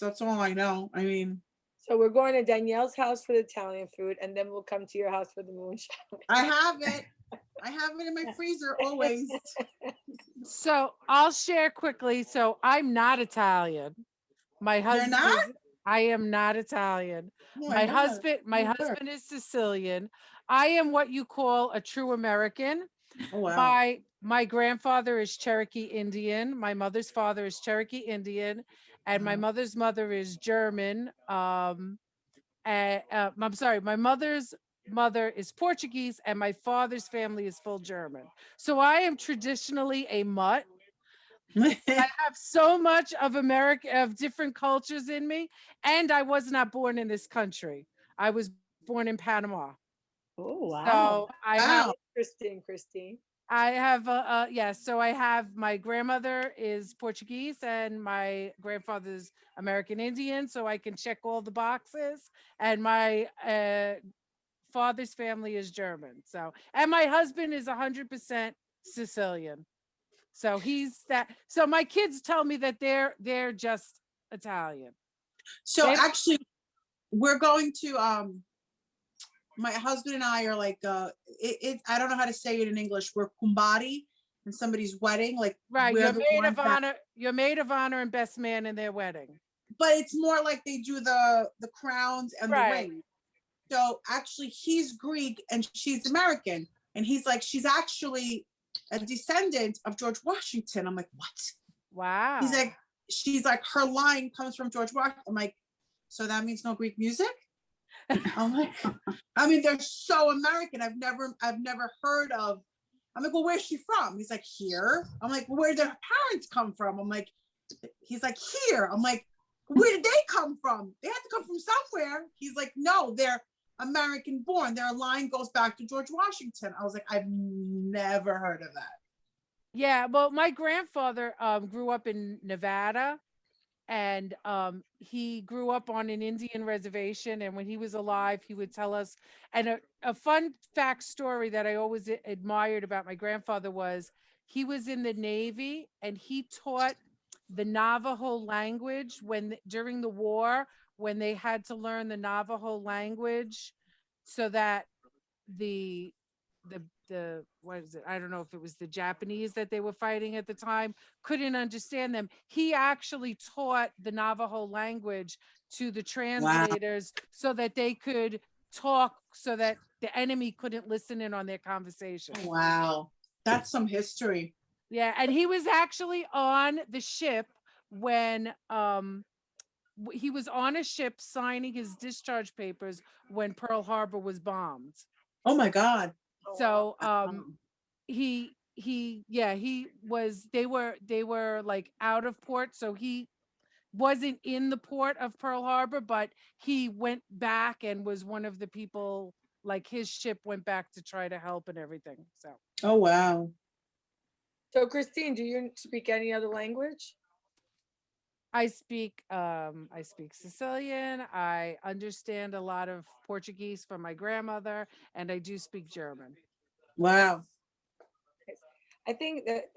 That's all I know. I mean, So we're going to Danielle's house for the Italian food, and then we'll come to your house for the moonshine. I have it. I have it in my freezer always. So I'll share quickly. So I'm not Italian. My husband. not? I am not Italian. Oh My God. husband Neither. is Sicilian. I am what you call a true American. Oh, wow. My grandfather is Cherokee Indian. My mother's father is Cherokee Indian, and my mother's mother is German. I'm sorry, my mother's mother is Portuguese, and my father's family is full German. So I am traditionally a mutt. I have so much of different cultures in me, and I was not born in this country. I was born in Panama. Oh, wow. So I have Christine. I have yes. So I have my grandmother is Portuguese and my grandfather's American Indian. So I can check all the boxes. And my father's family is German. So, and my husband is 100% Sicilian. So he's that. So my kids tell me that they're just Italian. So actually, we're going to my husband and I are like I don't know how to say it in English. We're kumbari in somebody's wedding, like right. You're maid of honor and best man in their wedding. But it's more like they do the crowns and the ring. so actually he's Greek and she's American. And he's like, she's actually a descendant of George Washington. I'm like, what? Wow. He's like, she's like, her line comes from George Washington. I'm like, so that means no Greek music? I'm like, I mean, they're so American. I've never heard of. I'm like, well, where's she from? He's like, here. I'm like, well, where did her parents come from? I'm like, he's like, here. I'm like, where did they come from? They had to come from somewhere. He's like, no, they're American born. Their line goes back to George Washington. I was like, I've never heard of that. Yeah, well, my grandfather grew up in Nevada, and he grew up on an Indian reservation. And when he was alive, he would tell us. And a fun fact story that I always admired about my grandfather was he was in the Navy and he taught the Navajo language during the war, when they had to learn the Navajo language so that the what is it? I don't know if it was the Japanese that they were fighting at the time, couldn't understand them. He actually taught the Navajo language to the translators so that they could talk, so that the enemy couldn't listen in on their conversation. Wow. That's some history. Yeah, and he was actually on the ship when he was on a ship signing his discharge papers when Pearl Harbor was bombed. Oh my God. So he was, they were like out of port, so he wasn't in the port of Pearl Harbor, but he went back and was one of the people, like his ship went back to try to help and everything. So oh wow. So Christine, do you speak any other language? I speak Sicilian. I understand a lot of Portuguese from my grandmother, and I do speak German. Wow. I think that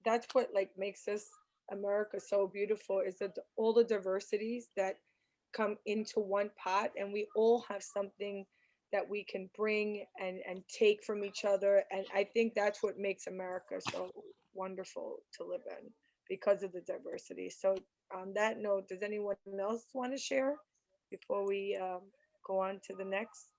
that's what like makes us America so beautiful, is that all the diversities that come into one pot, and we all have something that we can bring and take from each other. And I think that's what makes America so wonderful to live in, because of the diversity. So on that note, does anyone else want to share before we go on to the next?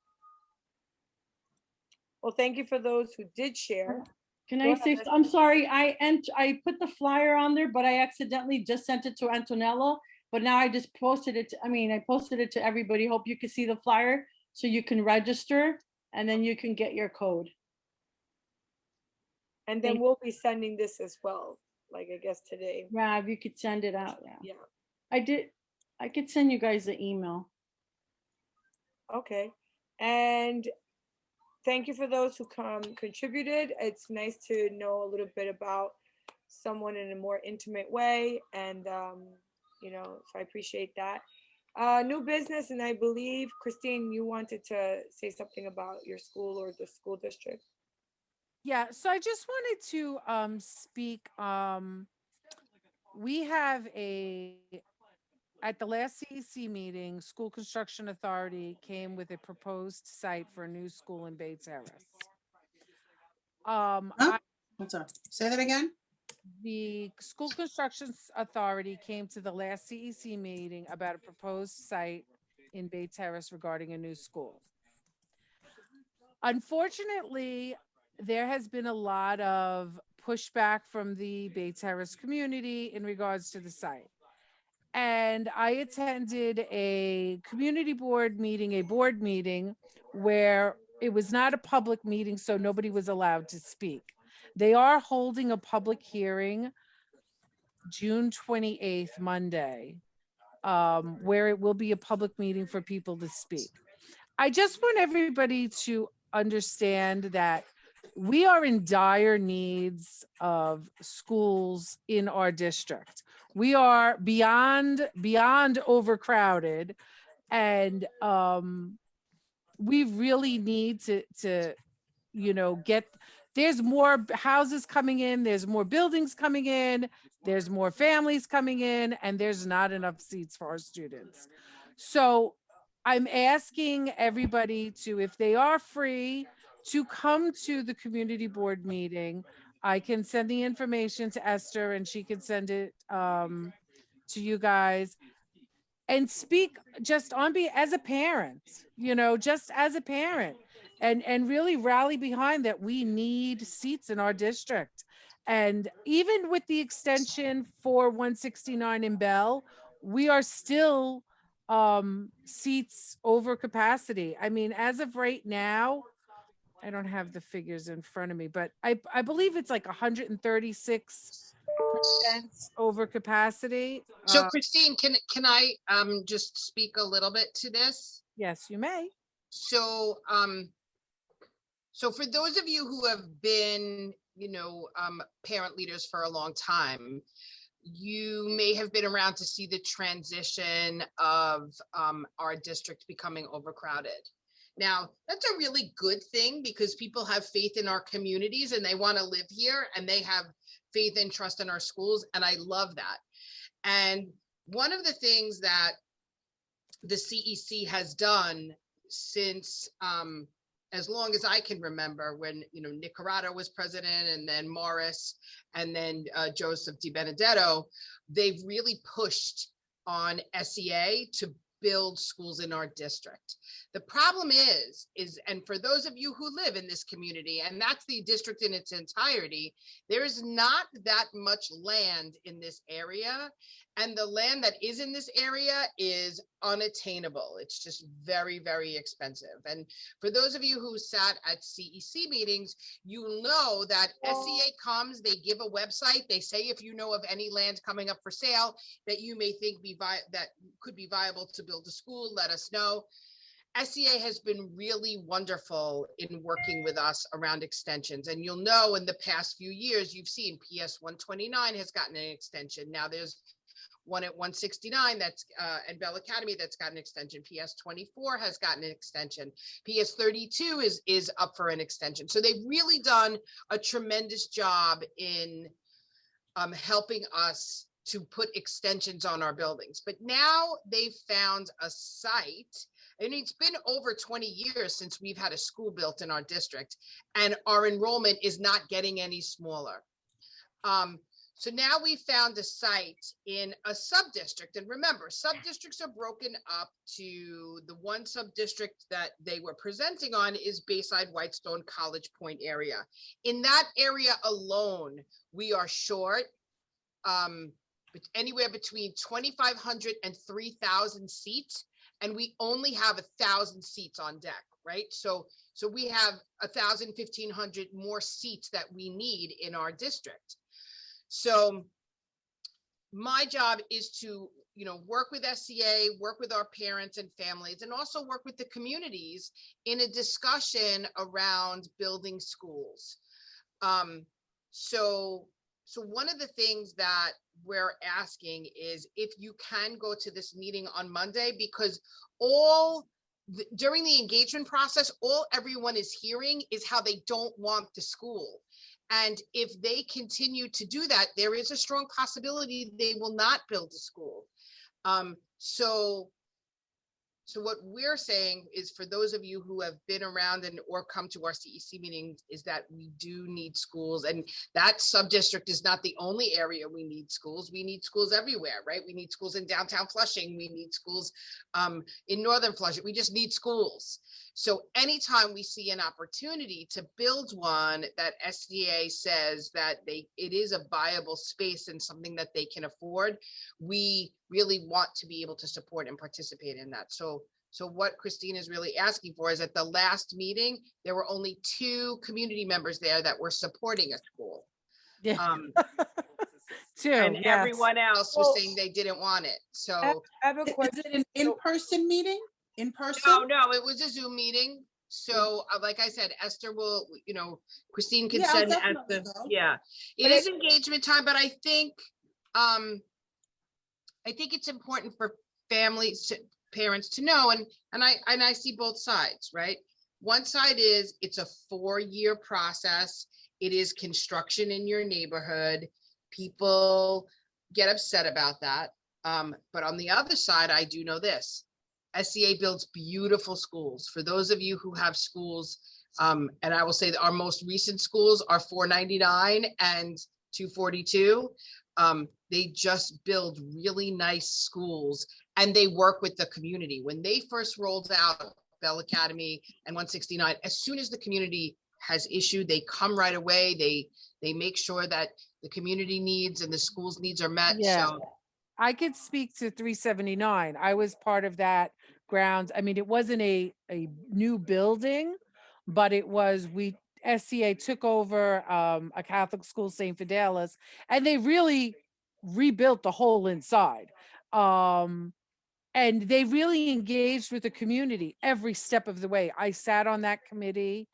Well, thank you for those who did share. Can Go I say, ahead. I'm sorry, I put the flyer on there, but I accidentally just sent it to Antonella, but now I just posted it, I posted it to everybody. Hope you can see the flyer so you can register and then you can get your code. And then we'll be sending this as well, like I guess today. Yeah, if you could send it out, yeah. Yeah. I could send you guys the email. Okay. And thank you for those who contributed. It's nice to know a little bit about someone in a more intimate way. And, so I appreciate that. New business, and I believe, Christine, you wanted to say something about your school or the school district. Yeah, so I just wanted to speak. We have at the last CEC meeting, School Construction Authority came with a proposed site for a new school in Bay Terrace. What's up? Say that again. The School Construction Authority came to the last CEC meeting about a proposed site in Bay Terrace regarding a new school. Unfortunately, there has been a lot of pushback from the Bay Terrace community in regards to the site. And I attended a community board meeting, a board meeting, where it was not a public meeting, so nobody was allowed to speak. They are holding a public hearing June 28th, Monday, where it will be a public meeting for people to speak. I just want everybody to understand that we are in dire needs of schools in our district. We are beyond overcrowded, and we really need to get, there's more houses coming in, there's more buildings coming in, there's more families coming in, and there's not enough seats for our students. So I'm asking everybody to, if they are free, to come to the community board meeting. I can send the information to Esther and she can send it to you guys. and speak just on be as a parent, you know, just as a parent, and really rally behind that we need seats in our district. And even with the extension for 169 in Bell, we are still seats over capacity. I mean, as of right now, I don't have the figures in front of me, but I believe it's like 136% over capacity. So Christine, can I just speak a little bit to this? Yes, you may. So so for those of you who have been, you know, parent leaders for a long time, you may have been around to see the transition of our district becoming overcrowded. Now, that's a really good thing because people have faith in our communities and they want to live here and they have faith and trust in our schools. And I love that. And one of the things that the CEC has done since as long as I can remember, when, you know, Nick Carrata was president and then Morris and then Joseph DiBenedetto, they've really pushed on SEA to build schools in our district. The problem is, and for those of you who live in this community, and that's the district in its entirety, there is not that much land in this area. And the land that is in this area is unattainable. It's just very, very expensive. And for those of you who sat at CEC meetings, you know that SEA comes, they give a website, they say if you know of any land coming up for sale that you may think that could be viable to build a school, let us know. SEA has been really wonderful in working with us around extensions. And you'll know in the past few years, you've seen PS 129 has gotten an extension. Now there's one at 169 that's and Bell Academy that's got an extension. PS 24 has gotten an extension. PS 32 is up for an extension. So they've really done a tremendous job in helping us to put extensions on our buildings. But now they've found a site, and it's been over 20 years since we've had a school built in our district, and our enrollment is not getting any smaller. So now we found a site in a sub-district, and remember, sub-districts are broken up to the one sub-district that they were presenting on is Bayside, Whitestone, College Point area. In that area alone, we are short anywhere between 2,500 and 3,000 seats, and we only have 1,000 seats on deck, right? So we have 1,000, 1,500 more seats that we need in our district. So my job is to, you know, work with SEA, work with our parents and families, and also work with the communities in a discussion around building schools. So one of the things that we're asking is if you can go to this meeting on Monday, because during the engagement process, all everyone is hearing is how they don't want the school. And if they continue to do that, there is a strong possibility they will not build a school. So what we're saying is, for those of you who have been around or come to our CEC meetings, is that we do need schools, and that sub-district is not the only area we need schools. We need schools everywhere, right? We need schools in downtown Flushing. We need schools in northern Flushing. We just need schools. So anytime we see an opportunity to build one that SDA says that it is a viable space and something that they can afford, we really want to be able to support and participate in that. So what Christine is really asking for is, at the last meeting, there were only 2 community members there that were supporting a school. Yeah. And yes. everyone else was saying they didn't want it. So I have a question. Is it an in-person meeting? In person? No, it was a Zoom meeting. So like I said, Esther will, Christine can Yeah, send I'll Esther. definitely go. Yeah, it is engagement time, but I think it's important for families, parents to know, and I see both sides, right? One side is it's a 4-year process. It is construction in your neighborhood. People get upset about that. But on the other side, I do know this. SCA builds beautiful schools. For those of you who have schools, and I will say that our most recent schools are 499 and 242. They just build really nice schools, and they work with the community. When they first rolled out Bell Academy and 169, as soon as the community has issue, they come right away. They make sure that the community needs and the school's needs are met. Yeah. So I could speak to 379. I was part of that grounds. I mean, it wasn't a new building, but it was, SCA took over a Catholic school, St. Fidelis, and they really rebuilt the whole inside. And they really engaged with the community every step of the way. I sat on that committee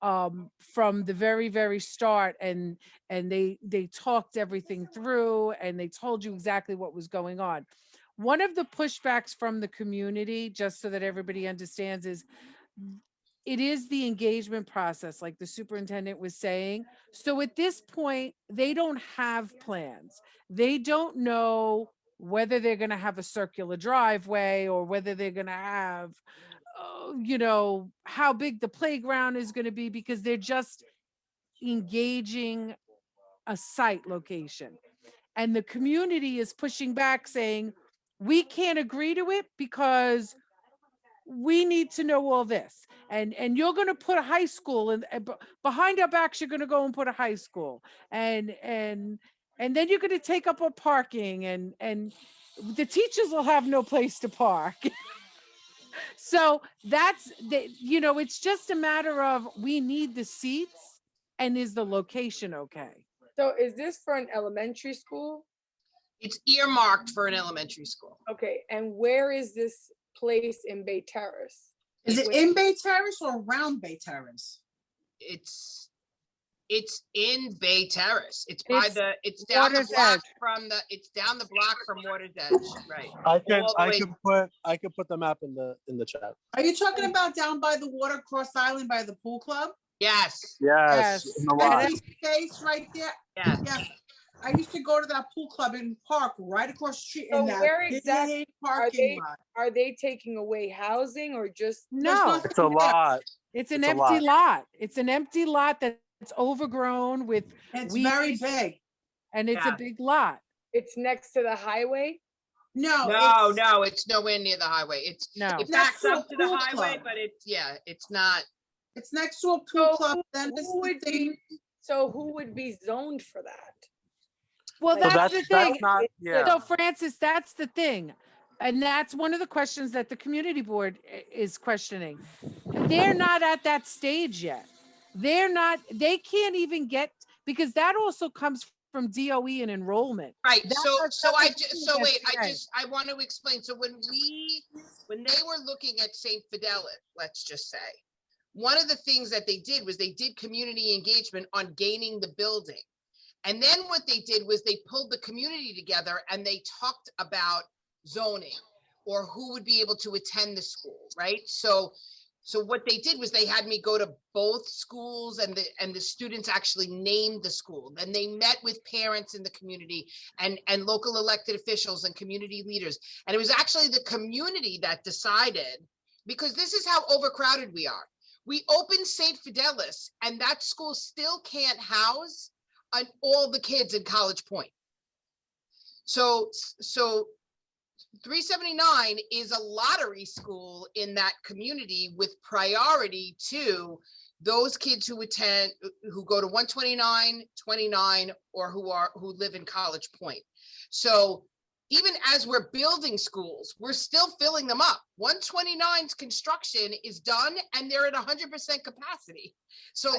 from the very, very start, and they talked everything through, and they told you exactly what was going on. One of the pushbacks from the community, just so that everybody understands, is it is the engagement process, like the superintendent was saying. So at this point, they don't have plans. They don't know whether they're going to have a circular driveway or whether they're going to have how big the playground is going to be, because they're just engaging a site location. And the community is pushing back, saying, we can't agree to it because we need to know all this. And you're going to put a high school, and behind our backs, you're going to go and put a high school. And then you're going to take up a parking, and the teachers will have no place to park. So that's it's just a matter of, we need the seats, and is the location okay? So is this for an elementary school? it's earmarked for an elementary school. Okay, and where is this place in Bay Terrace? Is it in Bay Terrace or around Bay Terrace? It's in Bay Terrace. It's down the block it's down the block from Water's Edge, right? I could put the map in the chat. Are you talking about down by the water, Cross Island, by the pool club? Yes. Yes. In the lot. That space right there. Yeah. Yeah. I used to go to that pool club and park right across the street So in that where big exactly parking lot. Are they taking away housing or just? No, It's a lot. it's an empty lot. It's an empty lot that's overgrown with It's weeds, very big. and it's a big lot. It's next to the highway? No, it's nowhere near the highway. It next backs to a up to the pool highway, club. but it's not. It's next to a pool club. Then Who would be zoned for that? Well, that's the thing. Yeah. So Francis, that's the thing. And that's one of the questions that the community board is questioning. They're not at that stage yet. They can't even get, because that also comes from DOE and enrollment. Right. That's I want to explain. So when they were looking at St. Fidelis, let's just say, one of the things that they did was they did community engagement on gaining the building. And then what they did was they pulled the community together and they talked about zoning or who would be able to attend the school, right? So what they did was they had me go to both schools, and the students actually named the school. Then they met with parents in the community and local elected officials and community leaders. And it was actually the community that decided, because this is how overcrowded we are. We opened St. Fidelis and that school still can't house all the kids in College Point. So 379 is a lottery school in that community with priority to those kids who go to 129, 29, or who live in College Point. So even as we're building schools, we're still filling them up. 129's construction is done and they're at 100% capacity. So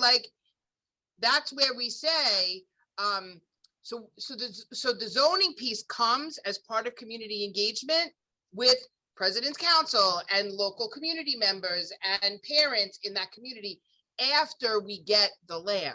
that's where we say, so the zoning piece comes as part of community engagement with President's Council and local community members and parents in that community after we get the land.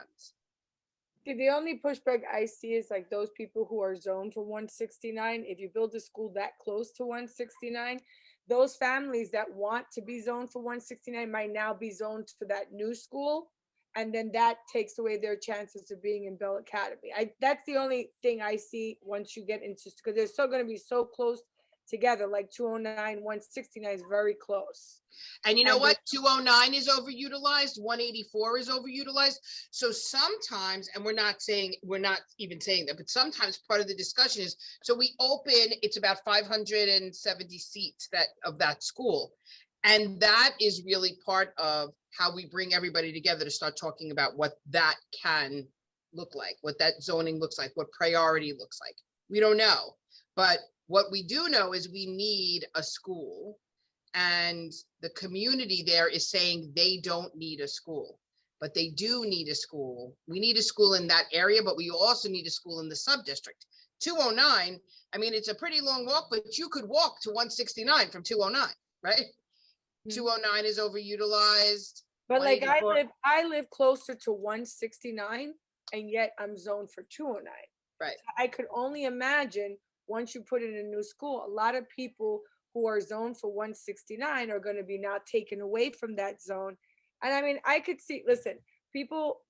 The only pushback I see is like those people who are zoned for 169. If you build a school that close to 169, those families that want to be zoned for 169 might now be zoned to that new school. And then that takes away their chances of being in Bell Academy. That's the only thing I see once you get into, because they're still going to be so close together, like 209, 169 is very close. And you know And what? 209 is overutilized, 184 is overutilized. So sometimes, and we're not even saying that, but sometimes part of the discussion is, so we open, it's about 570 seats of that school. And that is really part of how we bring everybody together to start talking about what that can look like, what that zoning looks like, what priority looks like. We don't know, but what we do know is we need a school, and the community there is saying they don't need a school, but they do need a school. We need a school in that area, but we also need a school in the sub-district. 209, I mean, it's a pretty long walk, but you could walk to 169 from 209, right? 209 is overutilized. But like 184 I live closer to 169, and yet I'm zoned for 209. Right. I could only imagine once you put in a new school, a lot of people who are zoned for 169 are going to be now taken away from that zone. And I mean, I could see, listen, people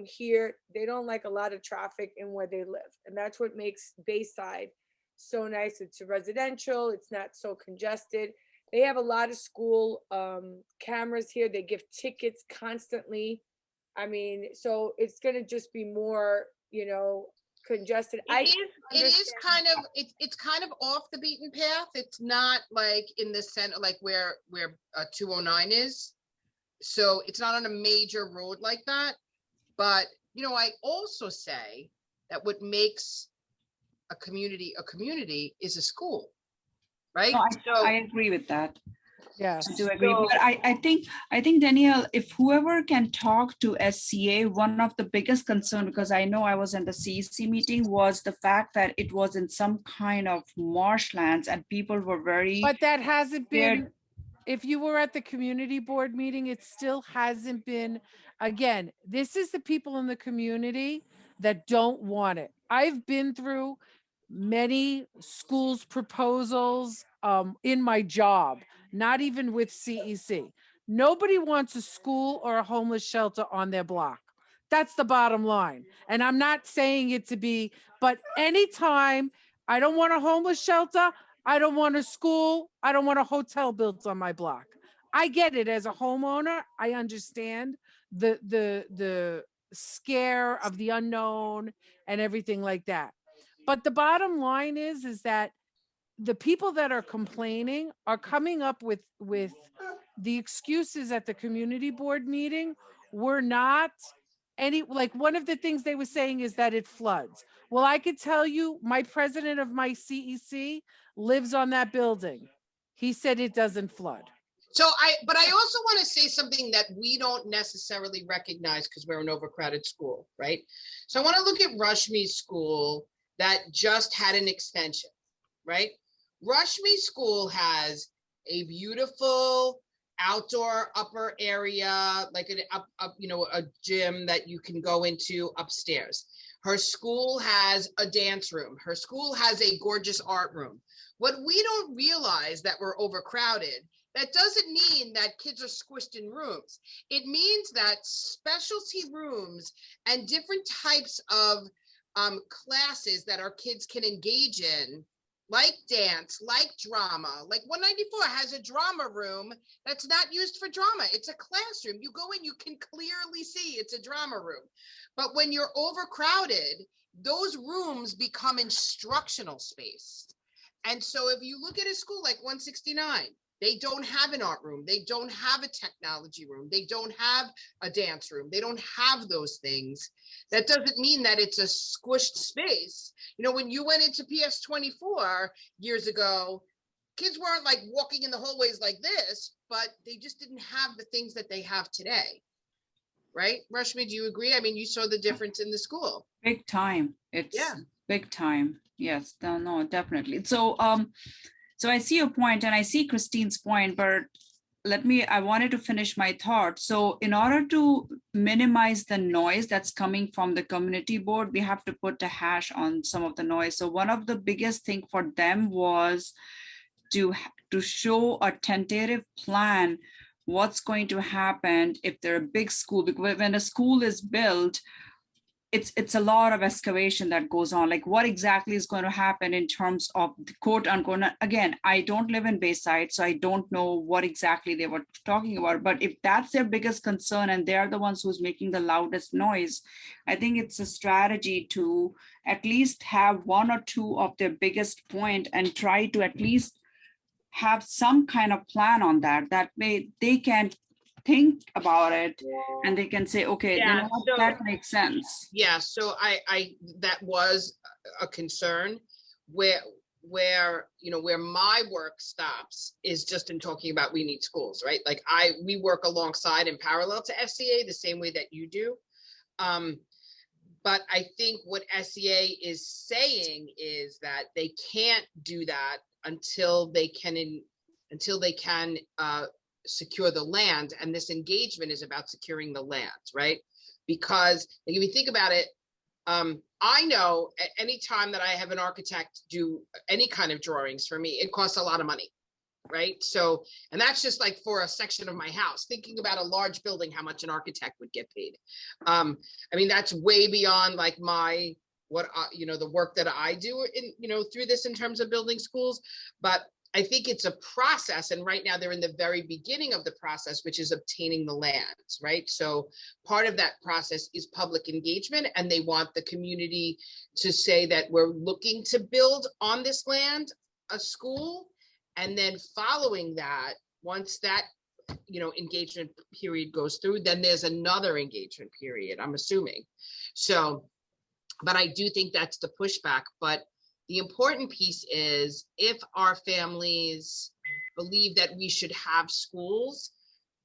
here, they don't like a lot of traffic in where they live. And that's what makes Bayside so nice. It's residential. It's not so congested. They have a lot of school cameras here. They give tickets constantly. I mean, so it's going to just be more, congested. It is kind of, it's kind of off the beaten path. It's not like in the center, like where 209 is. So it's not on a major road like that. But, I also say that what makes a community is a school, right? No, I agree with that. Yes. I do agree. But I think Danielle, if whoever can talk to SCA, one of the biggest concern, because I know I was in the CEC meeting, was the fact that it was in some kind of marshlands and people were very. But that hasn't scared. been, if you were at the community board meeting, it still hasn't been. Again, this is the people in the community that don't want it. I've been through many schools proposals in my job, not even with CEC. Nobody wants a school or a homeless shelter on their block. That's the bottom line. And I'm not saying it to be, but anytime I don't want a homeless shelter, I don't want a school, I don't want a hotel built on my block. I get it as a homeowner. I understand the scare of the unknown and everything like that. But the bottom line is that the people that are complaining are coming up with the excuses at the community board meeting were not any, like one of the things they were saying is that it floods. Well, I could tell you, my president of my CEC lives on that building. He said it doesn't flood. But I also want to say something that we don't necessarily recognize because we're an overcrowded school, right? So I want to look at Rashmi's school that just had an extension, right? Rashmi School has a beautiful outdoor upper area, like a gym that you can go into upstairs. Her school has a dance room. Her school has a gorgeous art room. What we don't realize that we're overcrowded, that doesn't mean that kids are squished in rooms. It means that specialty rooms and different types of classes that our kids can engage in, like dance, like drama, like 194 has a drama room that's not used for drama. It's a classroom. You go in, you can clearly see it's a drama room. But when you're overcrowded, those rooms become instructional space. And so if you look at a school like 169, they don't have an art room. They don't have a technology room. They don't have a dance room. They don't have those things. That doesn't mean that it's a squished space. When you went into PS24 years ago, kids weren't like walking in the hallways like this, but they just didn't have the things that they have today. Right? Rashmi, do you agree? I mean, you saw the difference in the school. Big time. It's big time. Yes, no, definitely. So I see your point and I see Christine's point, but I wanted to finish my thought. So in order to minimize the noise that's coming from the community board, we have to put a hash on some of the noise. So one of the biggest thing for them was to show a tentative plan, what's going to happen if they're a big school, because when a school is built, it's a lot of excavation that goes on. Like what exactly is going to happen in terms of the quote unquote, again, I don't live in Bayside, so I don't know what exactly they were talking about, but if that's their biggest concern and they're the ones who's making the loudest noise, I think it's a strategy to at least have one or two of their biggest point and try to at least have some kind of plan on that. That way they can think about it and they can say, okay, you know what, that makes sense. Yeah, so I that was a concern where where my work stops is just in talking about we need schools, right? Like we work alongside in parallel to SCA the same way that you do. But I think what SCA is saying is that they can't do that until they can secure the land, and this engagement is about securing the land, right? Because like, if you think about it, I know at any time that I have an architect do any kind of drawings for me, it costs a lot of money, right? So, and that's just like for a section of my house. Thinking about a large building, how much an architect would get paid. I mean, that's way beyond like the work that I do in, through this in terms of building schools. But I think it's a process, and right now they're in the very beginning of the process, which is obtaining the lands, right? So part of that process is public engagement, and they want the community to say that we're looking to build on this land a school, and then following that, once that engagement period goes through, then there's another engagement period, I'm assuming. So, but I do think that's the pushback. But the important piece is if our families believe that we should have schools,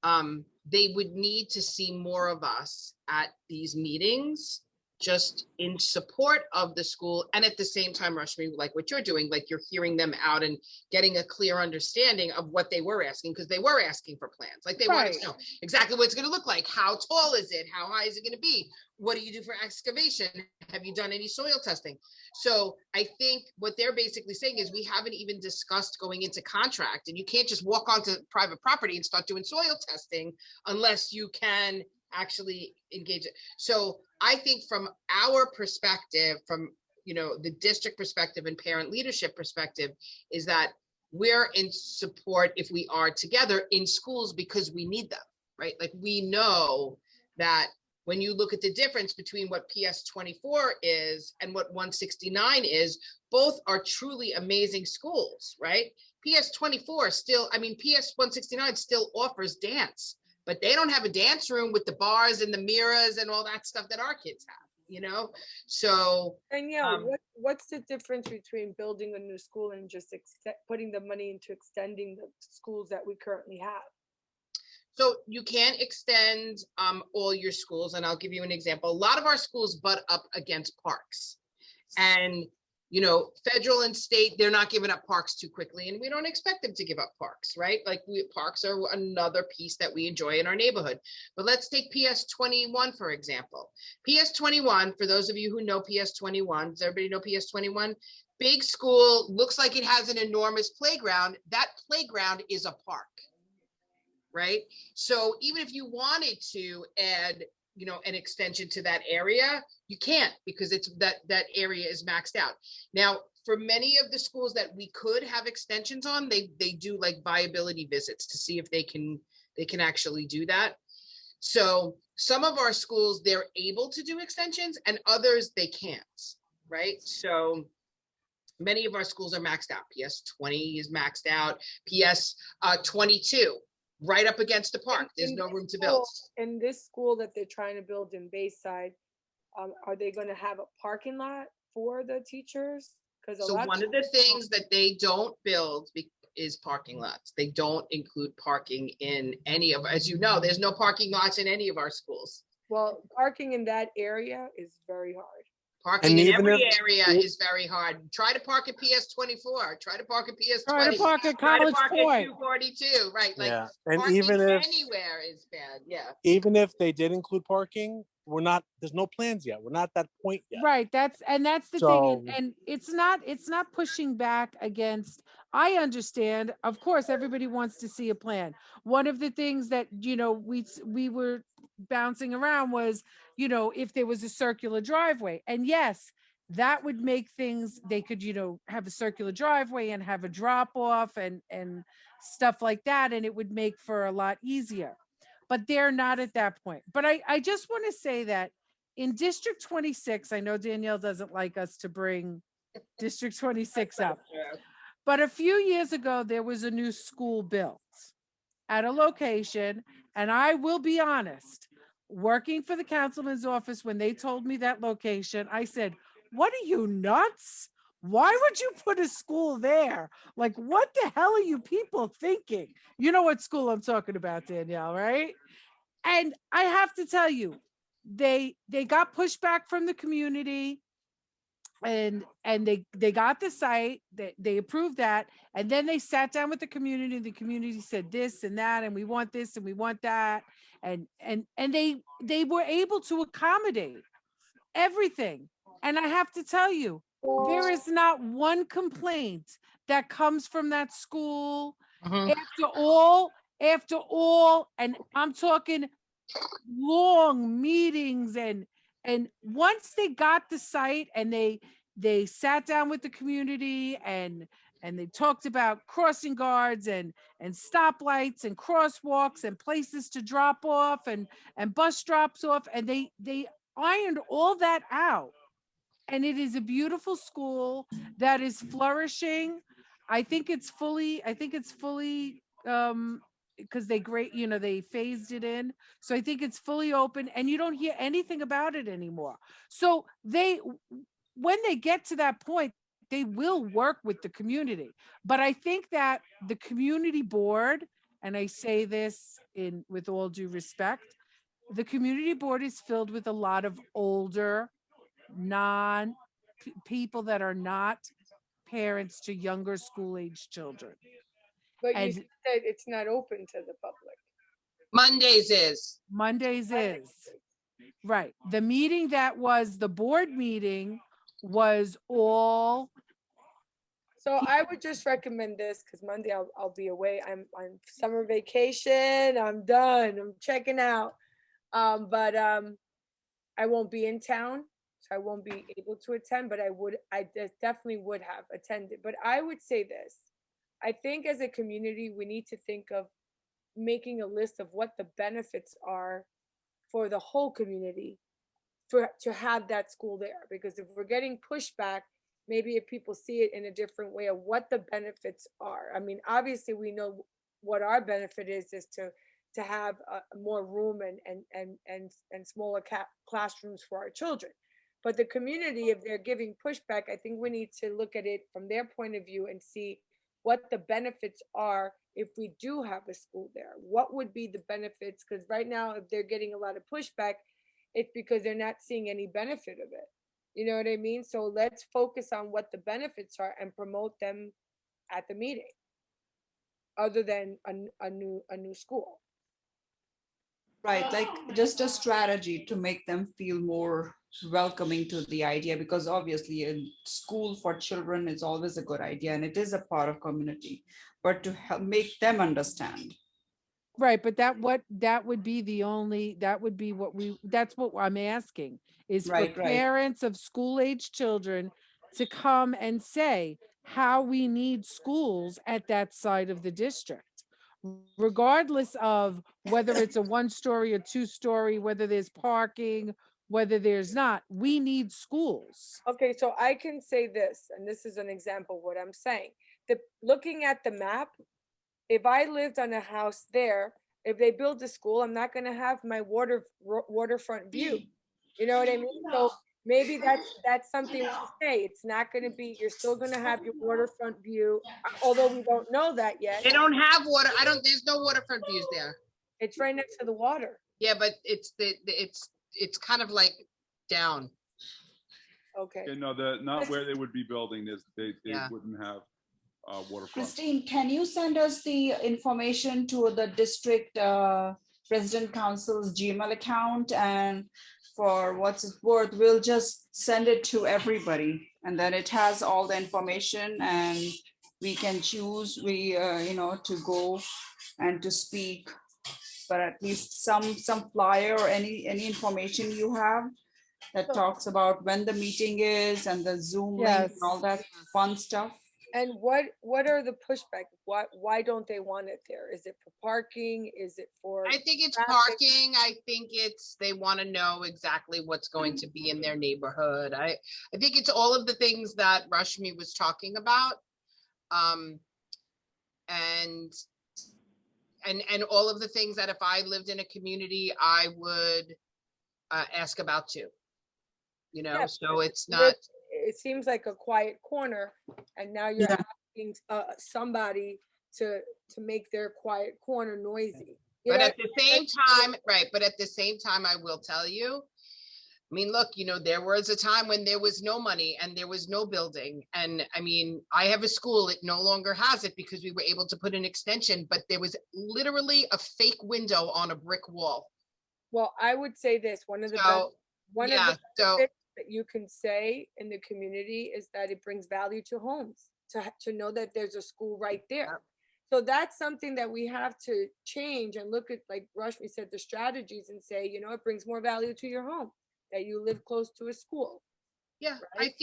they would need to see more of us at these meetings, just in support of the school. And at the same time, Rashmi, like what you're doing, like you're hearing them out and getting a clear understanding of what they were asking, because they were asking for plans. Like they wanted to know exactly what it's going to look like. How tall is it? How high is it going to be? What do you do for excavation? Have you done any soil testing? So I think what they're basically saying is we haven't even discussed going into contract, and you can't just walk onto private property and start doing soil testing unless you can actually engage it. So I think from our perspective, from the district perspective and parent leadership perspective, is that we're in support if we are together in schools because we need them, right? Like we know that when you look at the difference between what PS24 is and what 169 is, both are truly amazing schools, right? PS24 still, PS 169 still offers dance, but they don't have a dance room with the bars and the mirrors and all that stuff that our kids have, So. And what's the difference between building a new school and just putting the money into extending the schools that we currently have? So you can't extend all your schools, and I'll give you an example. A lot of our schools butt up against parks, and federal and state, they're not giving up parks too quickly, and we don't expect them to give up parks, right? Like parks are another piece that we enjoy in our neighborhood. But let's take PS21, for example. PS21, for those of you who know PS21, does everybody know PS21? Big school, looks like it has an enormous playground. That playground is a park, right? So even if you wanted to add an extension to that area, you can't, because it's that area is maxed out. Now, for many of the schools that we could have extensions on, they do like viability visits to see if they can actually do that. So some of our schools, they're able to do extensions, and others they can't, right? So many of our schools are maxed out. PS20 is maxed out. PS22. Right up against the park. There's no room to build. In this school that they're trying to build in Bayside, are they going to have a parking lot for the teachers? So one of the things that they don't build is parking lots. They don't include parking in any of, as you know, there's no parking lots in any of our schools. Well, parking in that area is very hard. Parking in every area is very hard. Try to park at PS24. Try to park at PS20. Try to park at College Point. 242, right? Like yeah. And parking even if anywhere is bad. Yeah. Even if they did include parking, there's no plans yet. We're not at that point yet. Right. That's the thing. And it's not pushing back against, I understand, of course, everybody wants to see a plan. One of the things that, we were bouncing around was, you know, if there was a circular driveway. And yes, that would make things, they could, you know, have a circular driveway and have a drop off and stuff like that. And it would make for a lot easier. But they're not at that point. But I just want to say that in District 26, I know Danielle doesn't like us to bring District 26 up. But a few years ago, there was a new school built at a location. And I will be honest, working for the councilman's office, when they told me that location, I said, what are you, nuts? Why would you put a school there? Like, what the hell are you people thinking? You know what school I'm talking about, Danielle, right? And I have to tell you, they got pushback from the community, and they got the site, they approved that, and then they sat down with the community said this and that, and we want this and we want that, and they were able to accommodate everything. And I have to tell you, there is not one complaint that comes from that school after all, and I'm talking long meetings, and once they got the site and they sat down with the community and they talked about crossing guards and stoplights and crosswalks and places to drop off and bus drops off, and they ironed all that out. And it is a beautiful school that is flourishing. I think it's fully because they phased it in. So I think it's fully open, and you don't hear anything about it anymore. So when they get to that point, they will work with the community. But I think that the community board, and I say this with all due respect, the community board is filled with a lot of older, people that are not parents to younger school age children. But you said it's not open to the public. Mondays is. Right. The meeting that was the board meeting was all. So I would just recommend this because Monday I'll be away. I'm on summer vacation. I'm done. I'm checking out. But I won't be in town, so I won't be able to attend, but I definitely would have attended. But I would say this. I think as a community, we need to think of making a list of what the benefits are for the whole community to have that school there. Because if we're getting pushback, maybe if people see it in a different way of what the benefits are. I mean, obviously we know what our benefit is to have more room and smaller classrooms for our children. But the community, if they're giving pushback, I think we need to look at it from their point of view and see what the benefits are if we do have a school there. What would be the benefits? Because right now, if they're getting a lot of pushback, it's because they're not seeing any benefit of it. You know what I mean? So let's focus on what the benefits are and promote them at the meeting, other than a new school. Right, like just a strategy to make them feel more welcoming to the idea, because obviously a school for children is always a good idea and it is a part of community, but to help make them understand. Right, but that would be that's what I'm asking is for parents of school age children to come and say how we need schools at that side of the district, regardless of whether it's a 1-story or 2-story, whether there's parking, whether there's not, we need schools. Okay, so I can say this, and this is an example of what I'm saying. Looking at the map, if I lived on a house there, if they build a school, I'm not going to have my waterfront view. You know what I mean? So maybe that's something we say. It's not going to be, you're still going to have your waterfront view, although we don't know that yet. They don't have water. There's no waterfront views there. It's right next to the water. Yeah, but it's kind of like down. Okay. You know, not where they would be building this, they wouldn't have waterfront. Christine, can you send us the information to the district president council's Gmail account, and for what's it worth, we'll just send it to everybody, and then it has all the information, and we can choose to go and to speak but at least some flyer or any information you have that talks about when the meeting is and the Zoom link and all that fun stuff. And what are the pushback? Why don't they want it there? Is it for parking? Is it for? I think it's traffic? parking. I think they want to know exactly what's going to be in their neighborhood. I think it's all of the things that Rashmi was talking about. And all of the things that if I lived in a community, I would ask about too. You know, Yeah, so it's not. It seems like a quiet corner, and now you're asking somebody to make their quiet corner noisy. But at the same time, right, but at the same time, I will tell you, I mean, look, you know, there was a time when there was no money and there was no building. And I mean, I have a school, it no longer has it because we were able to put an extension, but there was literally a fake window on a brick wall. Well, I would say this, one of the benefits that you can say in the community is that it brings value to homes, to know that there's a school right there. So that's something that we have to change and look at, like Rashmi said, the strategies and say, you know, it brings more value to your home, that you live close to a school. Yeah, right?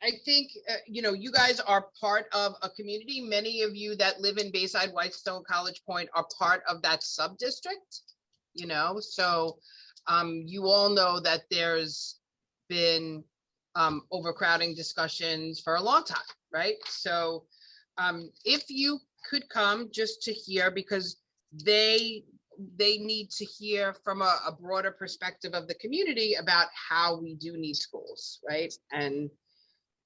I think, you know, you guys are part of a community. Many of you that live in Bayside, Whitestone, College Point are part of that sub-district, you know, so you all know that there's been overcrowding discussions for a long time, right? So if you could come just to hear, because they need to hear from a broader perspective of the community about how we do need schools, right? And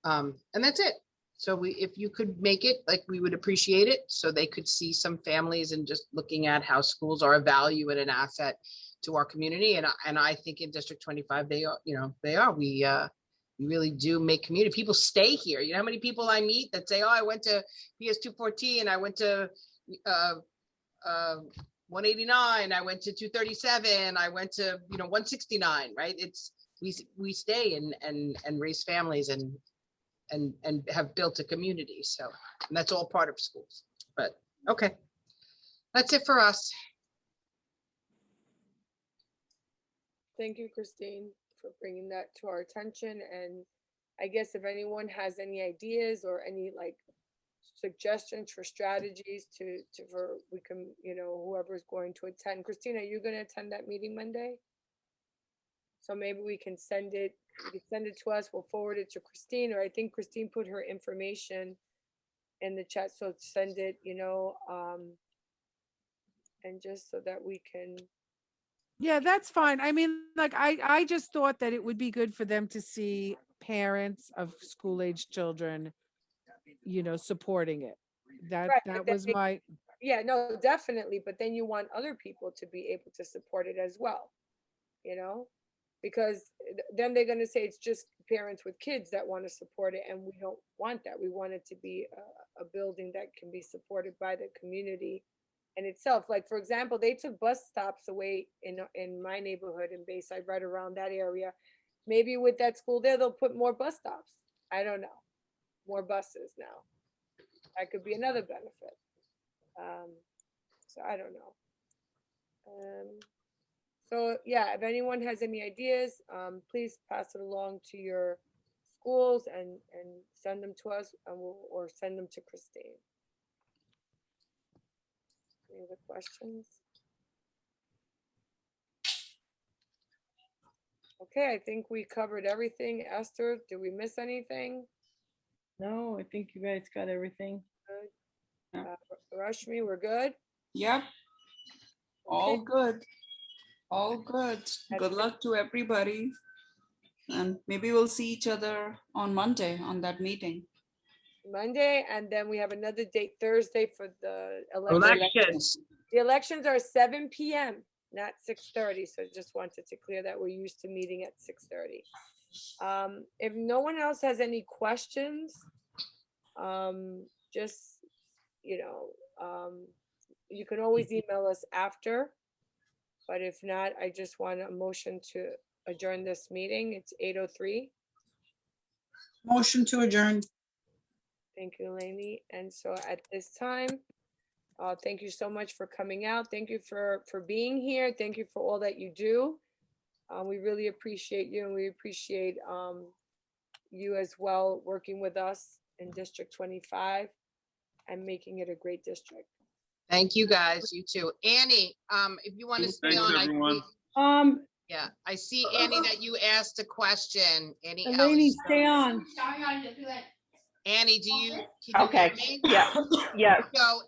that's it. So if you could make it, like, we would appreciate it, so they could see some families and just looking at how schools are a value and an asset to our community. And I think in District 25, they are, you know, we really do make community. People stay here. You know how many people I meet that say, oh, I went to PS24T, I went to 189, I went to 237, I went to, you know, 169, right? It's, we stay and raise families and have built a community. So, and that's all part of schools. But okay, that's it for us. Thank you, Christine, for bringing that to our attention. And I guess if anyone has any ideas or any like suggestions for strategies we can, you know, whoever's going to attend. Christina, are you going to attend that meeting Monday? So maybe we can send it, you can send it to us, we'll forward it to Christine, or I think Christine put her information in the chat, so send it, you know, and just so that we can. Yeah, that's fine. I mean, like, I just thought that it would be good for them to see parents of school-age children, you know, supporting it. That was my. Yeah, no, definitely. But then you want other people to be able to support it as well, you know, because then they're going to say it's just parents with kids that want to support it. And we don't want that. We want it to be a building that can be supported by the community and itself. Like, for example, they took bus stops away in my neighborhood in Bayside, right around that area. Maybe with that school there, they'll put more bus stops. I don't know. More buses now. That could be another benefit. So I don't know. So yeah, if anyone has any ideas, please pass it along to your schools and send them to us, and or send them to Christine. Any other questions? Okay, I think we covered everything. Esther, did we miss anything? No, I think you guys got everything. Good. Rashmi, we're good? Yep. All good. All good. Good luck to everybody. And maybe we'll see each other on Monday on that meeting. Monday, and then we have another date Thursday for the Elections. The elections are 7 p.m., not 6:30. So just wanted to clear that. We're used to meeting at 6:30. If no one else has any questions, just, you know, you can always email us after. But if not, I just want a motion to adjourn this meeting. It's 8:03. Motion to adjourn. Thank you, Lainey. And so at this time, Thank you so much for coming out. Thank you for being here. Thank you for all that you do. We really appreciate you, and we appreciate you as well, working with us in District 25 and making it a great district. Thank you, guys. You too. Annie, if you want to stay Thanks, on, everyone. yeah, I see, Annie, that you asked a question. Annie, Elaine, stay on. Annie, can you Okay. hear me? Yeah. Yes. So